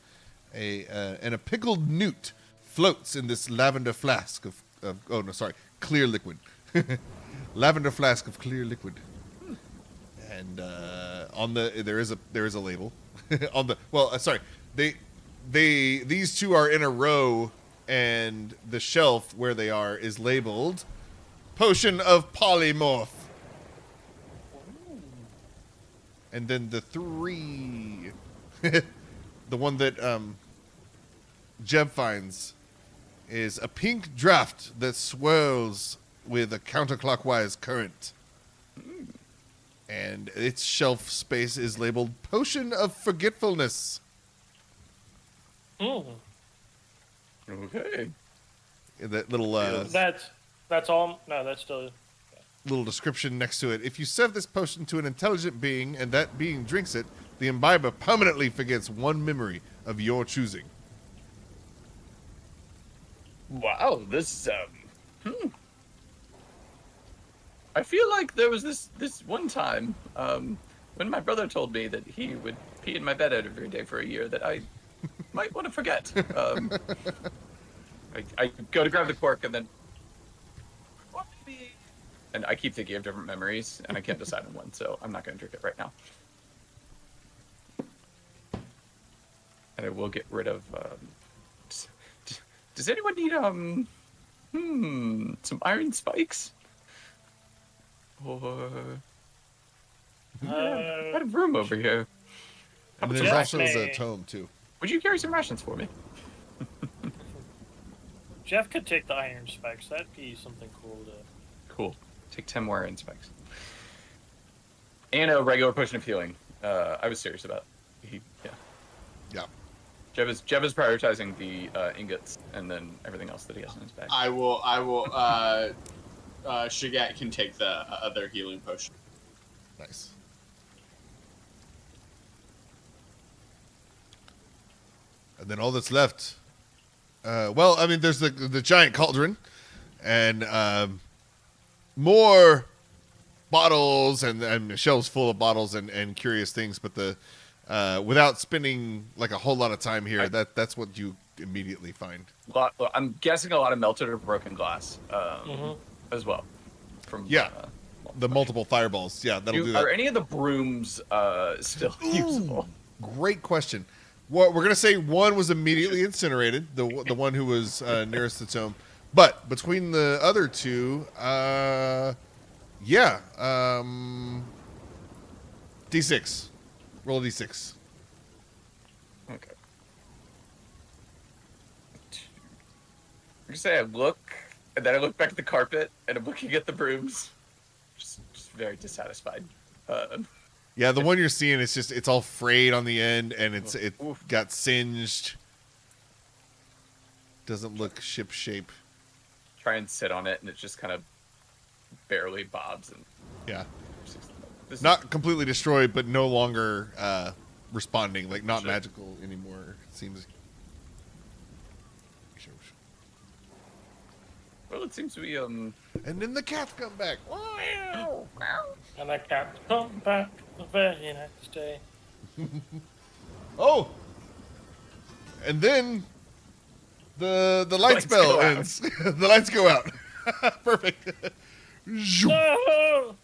and a pickled newt floats in this lavender flask of clear liquid. Lavender flask of clear liquid. And on there is a label on the these two are in a row, and the shelf where they are is labeled potion of polymorph. And then the 3 the one that Jeb finds is a pink draft that swirls with a counterclockwise current. And its shelf space is labeled Potion of Forgetfulness. Mm. Okay. That little That's all. No, that's still. little description next to it. If you serve this potion to an intelligent being and that being drinks it, the imbiber permanently forgets one memory of your choosing. Wow, this I feel like there was this one time when my brother told me that he would pee in my bed every day for a year that I might want to forget. I go to grab the cork and then and I keep thinking of different memories and I can't decide on one, so I'm not going to drink it right now. And I will get rid of. Does anyone need some iron spikes? Or I have room over here. And there's Jeff also may- a tome, too. Would you carry some rations for me? Jeff could take the iron spikes. That'd be something cool to. Cool. Take 10 more iron spikes. And a regular potion of healing. I was serious about. Yeah. Jeb is prioritizing the ingots and then everything else that he has in his bag. I will. Shagat can take the other healing potion. Nice. And then all that's left. There's the giant cauldron, and more bottles and shelves full of bottles and curious things. But without spending like a whole lot of time here, that's what you immediately find. I'm guessing a lot of melted or broken glass as well. From the multiple fireballs. Yeah, that'll do that. Are any of the brooms still usable? Great question. Well, we're gonna say one was immediately incinerated, the one who was nearest the tome, but between the other two, D6, roll a D6. Okay. I'm gonna say I look, and then I look back at the carpet, and I'm looking at the brooms, just very dissatisfied. Yeah, the one you're seeing is it's all frayed on the end, and it got singed. Doesn't look ship shape. Try and sit on it, and it just kind of barely bobs. And yeah, this not completely destroyed, but no longer responding. Like not magical anymore. It seems. Well, it seems we And then the cats come back. And that cat come back the very next day. Oh! And then the light Lights spell go out. ends. The lights go out. Perfect. Zoom. No!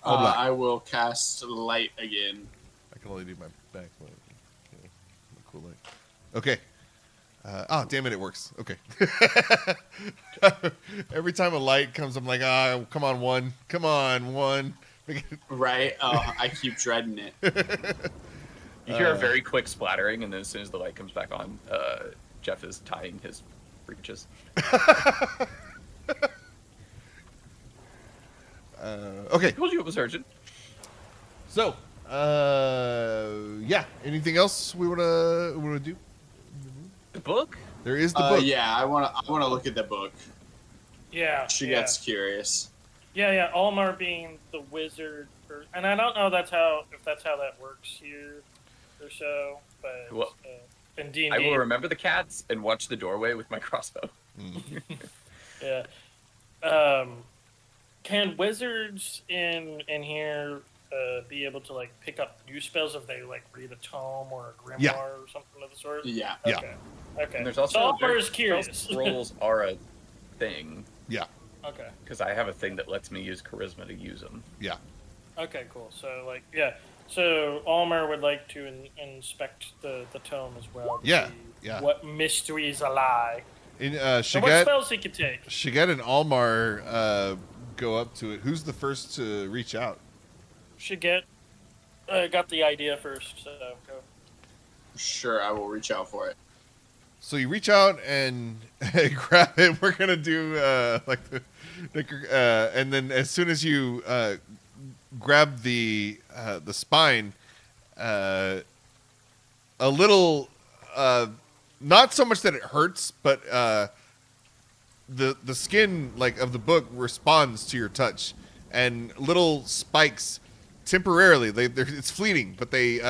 Oh, black. I will cast light again. I can only do my back light. Okay. Cool light. Okay. Oh, damn it, it works. Okay. Every time a light comes, I'm like, come on, one. Come on, one. Right? Oh, I keep dreading it. You hear a very quick splattering, and then as soon as the light comes back on, Jeff is tying his breeches. Okay. I told you it was urgent. So, yeah. Anything else we wanna do? The book? There is the book. Yeah, I wanna look at the book. Yeah. She yeah. gets curious. Yeah. Almar being the wizard, and I don't know if that's how that works here or so, but Well, in D&D, I will remember the cats and watch the doorway with my crossbow. yeah. Can wizards in here be able to like pick up new spells if they like read a tome or a grimoire Yeah. or something of the sort? Yeah. Yeah. Okay. And there's also so Almar spell is curious. scrolls are a thing Yeah. Okay. because I have a thing that lets me use charisma to use them. Yeah. Okay. Cool. So like So Almar would like to inspect the tome as well. To Yeah, see yeah. What mysteries lie? In And what spells he could take? Shiget and Almar go up to it. Who's the first to reach out? Shiget got the idea first. So go. Sure, I will reach out for it. So you reach out and grab it. We're gonna do and then as soon as you grab the spine, a little, not so much that it hurts, but the skin of the book responds to your touch, and little spikes temporarily. It's fleeting, but they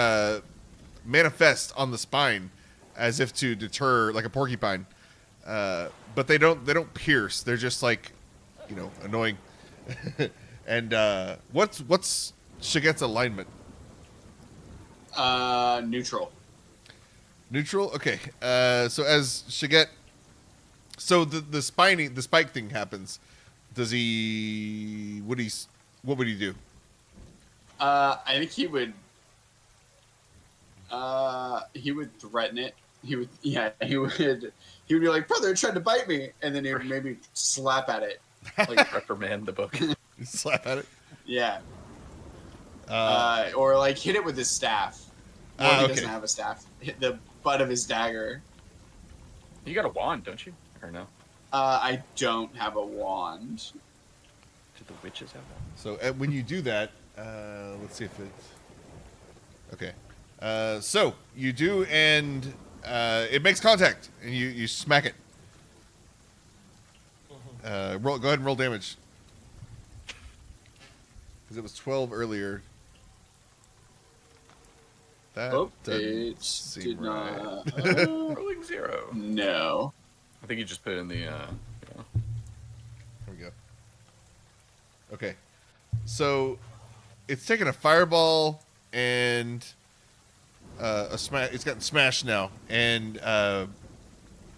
manifest on the spine as if to deter, like a porcupine. But they don't pierce. They're just annoying. And what's Shiget's alignment? Neutral. Neutral. Okay. So as Shiget, the spike thing happens. Does he? What would he do? I think he would threaten it. He would be like, "Brother, it tried to bite me," and then he would maybe slap at it. Like reprimand the book. Slap at it. Yeah. Or hit it with his staff. Or he doesn't have a staff. Hit the butt of his dagger. You got a wand, don't you? Or no? I don't have a wand. Do the witches have one? So when you do that, let's see if it's okay. So you do, and it makes contact, and you smack it. Go ahead and roll damage. Because it was 12 earlier. That It seem did right. not. Rolling 0. No. I think you just put in the. Here we go. Okay. So it's taken a fireball and a smash. It's gotten smashed now. And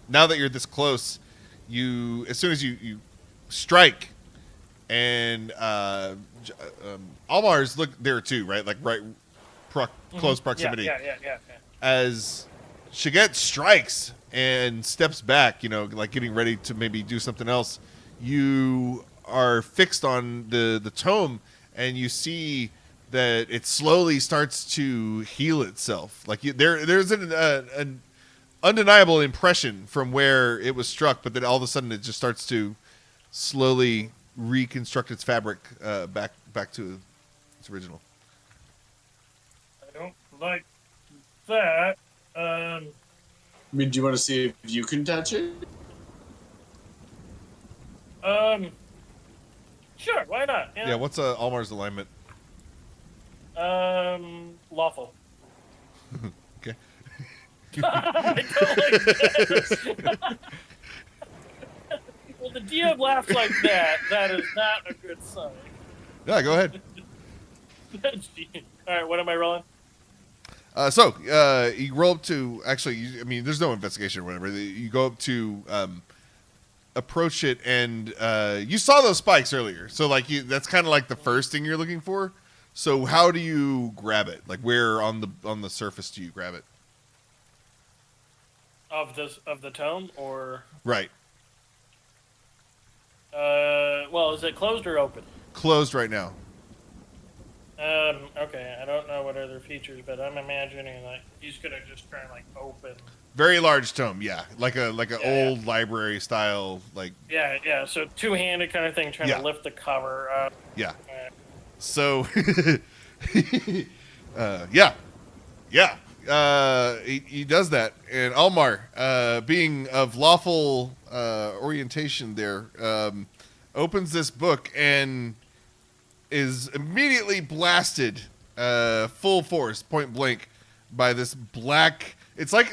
now that you're this close, as soon as you strike, and Almar's look there too, right? Close proximity. Yeah. As Shiget strikes and steps back, getting ready to maybe do something else, you are fixed on the tome, and you see that it slowly starts to heal itself. There's an undeniable impression from where it was struck, but then all of a sudden it just starts to slowly reconstruct its fabric back to its original. I don't like that. I mean, do you want to see if you can touch it? Sure, why not? Yeah, what's Almar's alignment? Lawful. Okay. I don't like this. the DM laughs like that. That is not a good sign. Yeah, go ahead. All right, what am I rolling? You roll up to there's no investigation or whatever. You go up to approach it, and you saw those spikes earlier. So that's kind of like the first thing you're looking for. So how do you grab it? Like where on the surface do you grab it? Of the tome, or Right. well, is it closed or open? Closed right now. Okay, I don't know what other features, but I'm imagining like he's gonna just try and like open. Very large tome, yeah, like a Yeah, old library style, like Yeah. So two-handed kind of thing, trying Yeah. to lift the cover up. yeah. So, yeah. He does that, and Almar, being of lawful orientation, there opens this book and is immediately blasted, full force, point blank, by this black. It's like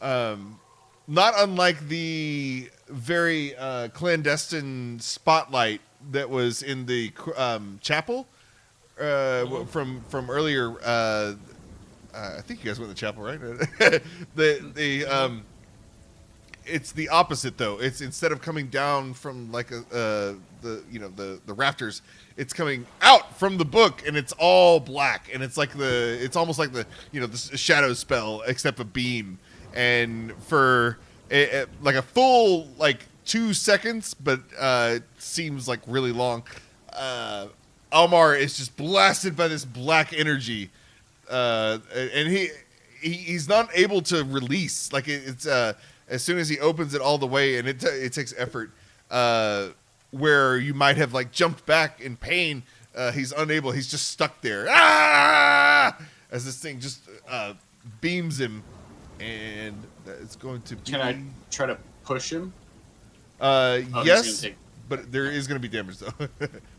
not unlike the very clandestine spotlight that was in the chapel from earlier. I think you guys went to the chapel, right? It's the opposite though. It's instead of coming down from like the rafters, it's coming out from the book, and it's all black, and it's almost like the shadow spell except a beam, and for like a full 2 seconds, but it seems like really long. Almar is just blasted by this black energy, and he's not able to release. Like it's as soon as he opens it all the way, and it takes effort. Where you might have jumped back in pain, he's unable. He's just stuck there. Ah! As this thing just beams him, and it's going to be. Can I try to push him? Yes, but there is going to be damage though.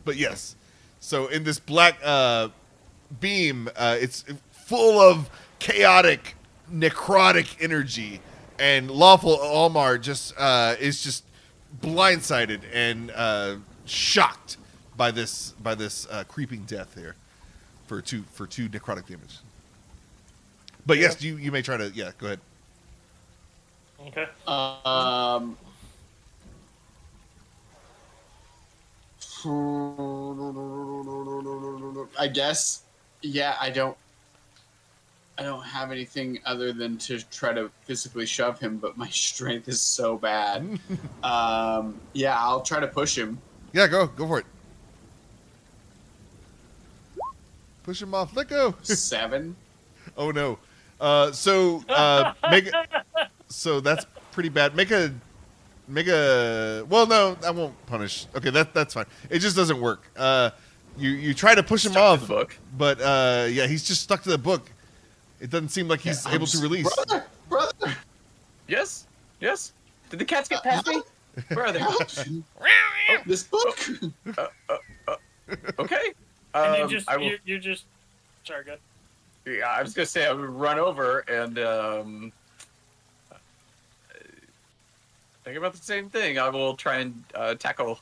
But yes, so in this black beam, it's full of chaotic, necrotic energy, and lawful Almar just is just blindsided and shocked by this creeping death here for two necrotic damage. But yes, you may try to go ahead. Okay. I guess. Yeah, I don't have anything other than to try to physically shove him, but my strength is so bad. Yeah, I'll try to push him. Yeah, go for it. Push him off. Let go. 7. Oh no. Make it. So that's pretty bad. Make a. Well, no, I won't punish. Okay, that's fine. It just doesn't work. You try to push him Stuck off, to the book. but yeah, he's just stuck to the book. It doesn't seem like he's able to release. Brother. Yes. Did the cats get past me? Where are they? This book. Okay. And I will. you just. Sorry, good. Yeah, I was gonna say I would run over and think about the same thing. I will try and tackle.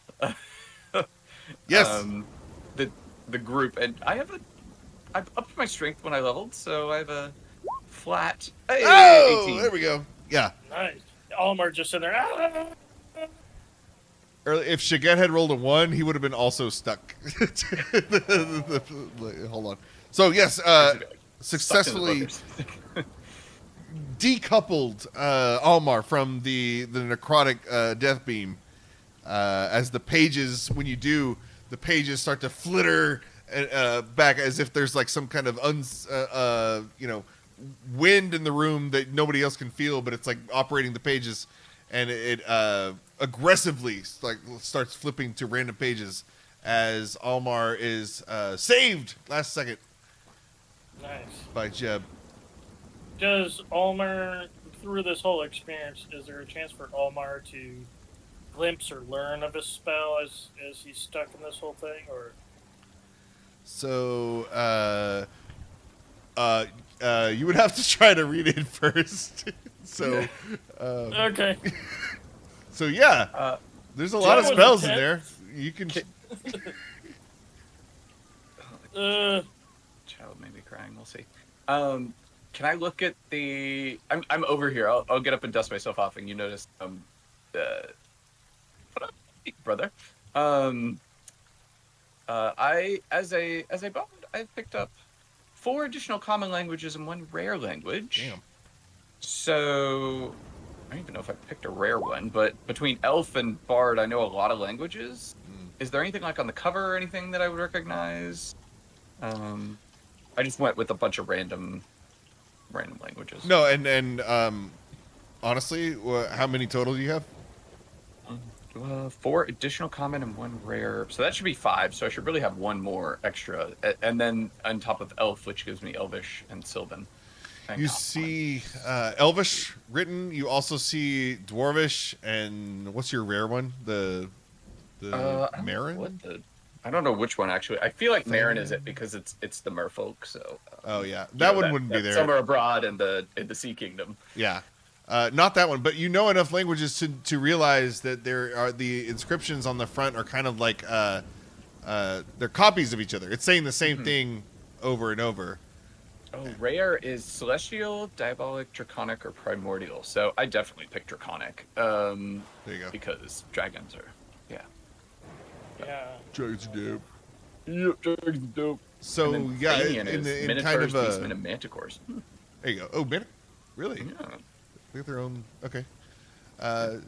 Yes. The group, and I upped my strength when I leveled, so I have a flat. Hey, Oh, 18. there we go. Yeah. Nice. Almar just in there. Ah! If Shaget had rolled a 1, he would have been also stuck. Hold on. So yes, Stuck in the successfully book. decoupled Almar from the necrotic death beam. As the pages, when you do, the pages start to flitter back as if there's some kind of wind in the room that nobody else can feel, but it's operating the pages, and it aggressively starts flipping to random pages as Almar is saved last second Nice. by Jeb. Does Almar, through this whole experience, is there a chance for Almar to glimpse or learn of his spell as he's stuck in this whole thing, or? So, you would have to try to read it first. So, Okay. so yeah. There's a lot of was spells in intense. there. You can. Child made me crying. We'll see. Can I look at the? I'm over here. I'll get up and dust myself off, and you notice what up, brother? I as a bard, I've picked up 4 additional common languages and 1 rare language. Damn. So I don't even know if I picked a rare one, but between elf and bard, I know a lot of languages. Is there anything like on the cover or anything that I would recognize? I just went with a bunch of random languages. No, and honestly, how many total do you have? 4 additional common and 1 rare. So that should be 5. So I should really have 1 more extra. And then on top of elf, which gives me elvish and sylvan. You see elvish written. You also see dwarvish, and what's your rare one? The Marin? I don't know which one actually. I feel like Marin is it because it's the merfolk. So oh yeah, that one wouldn't be there. Somewhere abroad in the Sea Kingdom. Yeah, not that one. But you know enough languages to realize that there are the inscriptions on the front are kind of like they're copies of each other. It's saying the same thing over and over. Oh, rare is celestial, diabolic, draconic, or primordial. So I definitely picked draconic. There you go. Because dragons are, yeah. Dragons are dope. Yep, dragons are dope. So yeah, in kind of beastmen, and manticores. There you go. Oh, man, really? Yeah. They have their own. Okay. Yeah,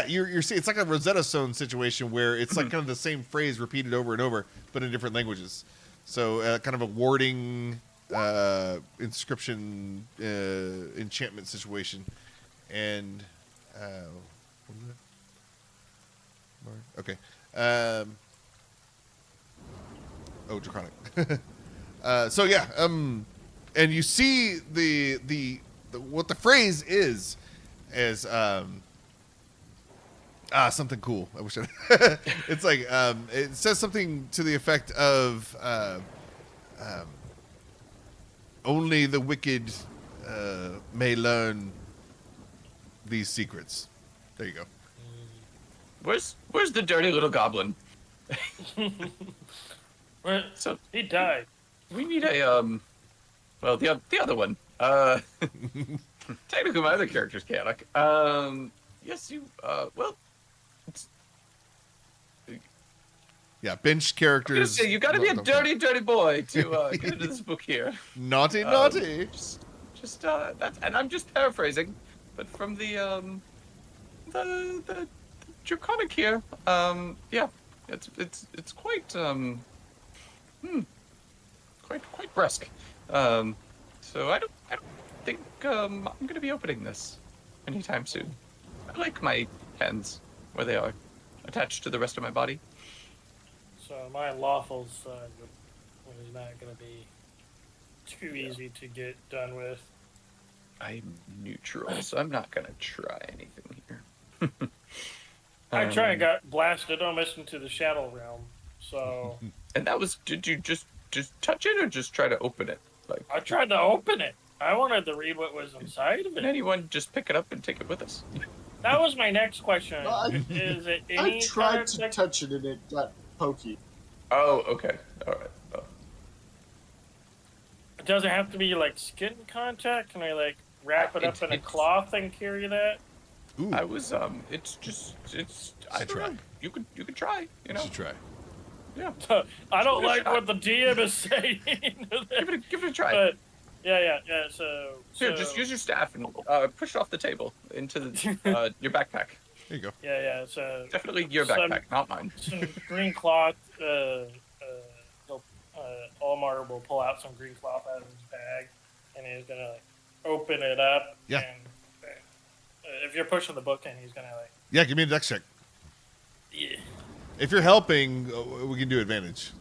you're seeing it's like a Rosetta Stone situation where it's like kind of the same phrase repeated over and over, but in different languages. So kind of a warding, inscription, enchantment situation, and what is that? Okay. Oh, draconic. So yeah, and you see the what the phrase is something cool. I wish it's like it says something to the effect of only the wicked may learn these secrets. There you go. Where's the dirty little goblin? Well, So he died. we need a well the other one. Technically my other character's chaotic. Yes you well it's, Yeah, bench characters. you got to be a dirty boy to get into this book here. Naughty. Just that's, and I'm just paraphrasing, but from the draconic here, yeah, it's quite quite brusque. So I don't think I'm gonna be opening this anytime soon. I like my hands where they are, attached to the rest of my body. So my lawful son is not going to be too easy to get done with. I'm neutral, so I'm not gonna try anything here. I tried and got blasted almost into the shadow realm. So And that was, did you just touch it or just try to open it? Like, I tried to open it. I wanted to read what was inside of can it. anyone just pick it up and take it with us? That was my next question. Well, Is it I any tried kind to of touch it and it got pokey. Oh, okay. All right. Oh. Does it have to be like skin contact? Can I like wrap it up in a cloth and carry that? Ooh, I was it's I don't know. You could try, you know. should try. Yeah. I don't Give it a like shot. what the DM is saying. Give it a try. But yeah. So Here, just use your staff and push it off the table into the, your backpack. There you go. Yeah. So Definitely your Some- backpack, not mine. some green cloth. Olmar will pull out some green cloth out of his bag, and he's gonna like open it up. Yeah. And, if you're pushing the book in, he's gonna like. Yeah, give me a dex check. Yeah. If you're helping, we can do advantage.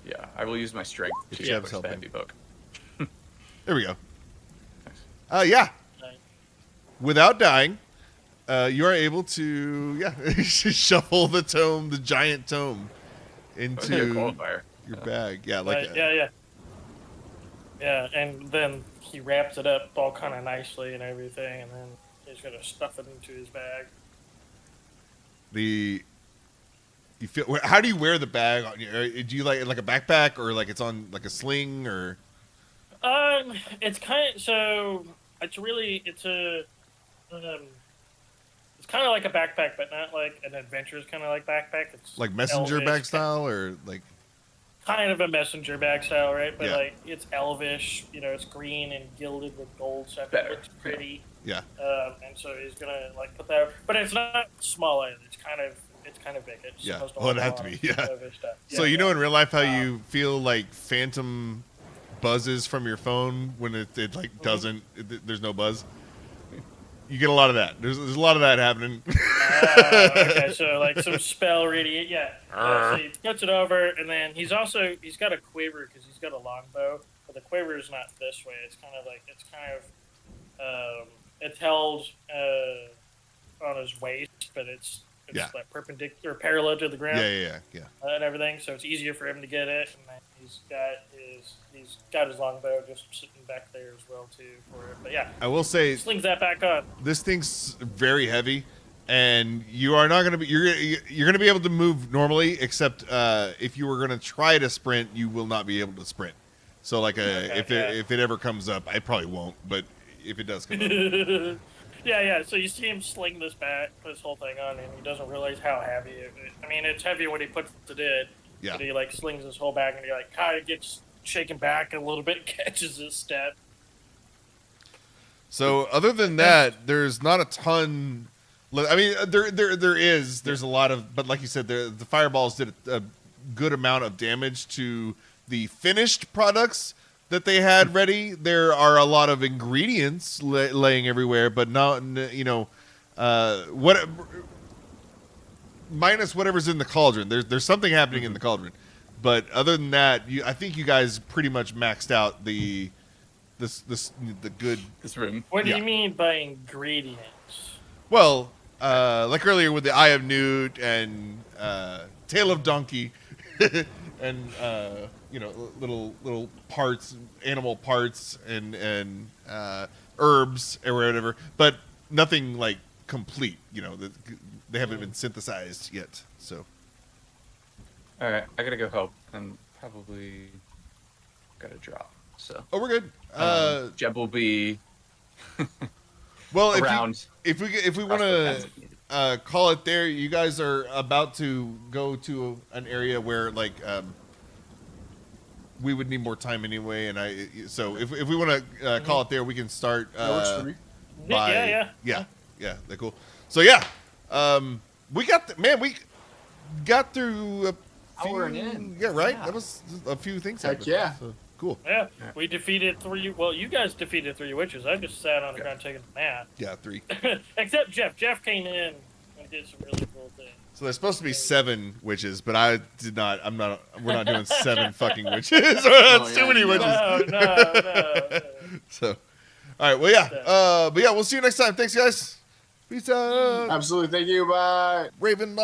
Yeah, I will use my strength If to Jeb's push the helping. heavy book. There we go. Yeah. Nice. Without dying, you are able to shuffle the tome, the giant tome, into Qualifier. your bag. Yeah, like Yeah, and then he wraps it up all kind of nicely and everything, and then he's gonna stuff it into his bag. You feel. How do you wear the bag on you? Do you like a backpack or like it's on like a sling or? It's kind of so. It's kind of like a backpack, but not like an adventurous kind of like backpack. It's Like messenger elvish, bag style or like? kind of a messenger bag style, right? But Yeah. like it's elvish. It's green and gilded with gold stuff. Better. It looks pretty. Yeah. And so he's gonna like put that, but it's not small either. It's kind of big. It's Yeah. supposed to Well, it'd hold have a to lot be, of yeah. elvish stuff. So Yeah, you know yeah. in real life how you feel like phantom buzzes from your phone when it like doesn't there's no buzz. You get a lot of that. There's a lot of that happening. Okay, so like some spell radiate, yeah. So he puts it over, and then he's got a quiver because he's got a longbow, but the quiver is not this way. It's it's held on his waist, but it's like perpendicular, parallel to the ground. Yeah. And everything, so it's easier for him to get it. And then he's got his longbow just sitting back there as well too for it. But yeah, I will say slings that back on. this thing's very heavy, and you are not going to be. You're going to be able to move normally, except if you were going to try to sprint, you will not be able to sprint. So like if it ever comes up, I probably won't. But if it does come up, Yeah. So you see him sling this whole thing on, and he doesn't realize how heavy it's heavy when he puts it in. yeah. But he like slings his whole bag, and he like kind of gets shaken back a little bit, catches his step. So other than that, there's not a ton. I mean, there's a lot of, but like you said, the fireballs did a good amount of damage to the finished products that they had ready. There are a lot of ingredients laying everywhere, but not, minus whatever's in the cauldron. There's something happening in the cauldron, but other than that, I think you guys pretty much maxed out the good. This room. What do Yeah. you mean by ingredients? Well, like earlier with the Eye of Newt and Tail of Donkey, and little parts, animal parts, and herbs or whatever, but nothing like complete. They haven't been synthesized yet. So, All right, I gotta go help and probably gotta drop. So. oh, we're good. Jeb will be Well, around. if we want to call it there, you guys are about to go to an area where like we would need more time anyway, and so if we want to call it there, we can start. Works for me. Yeah. They're cool. So yeah, we got through a few. Hour and in. Yeah, right. Yeah. That was a few things. Heck happened. yeah. So, cool. Yeah, we defeated 3. Well, you guys defeated 3 witches. I just sat on the ground taking a nap. Yeah, 3. Except Jeff. Jeff came in and did some really cool things. So there's supposed to be 7 witches, but I did not. We're not doing 7 fucking witches. That's too many witches. No. So, all right. Well, yeah. But yeah, we'll see you next time. Thanks, guys. Peace out. Absolutely. Thank you. Bye. Ravenloft.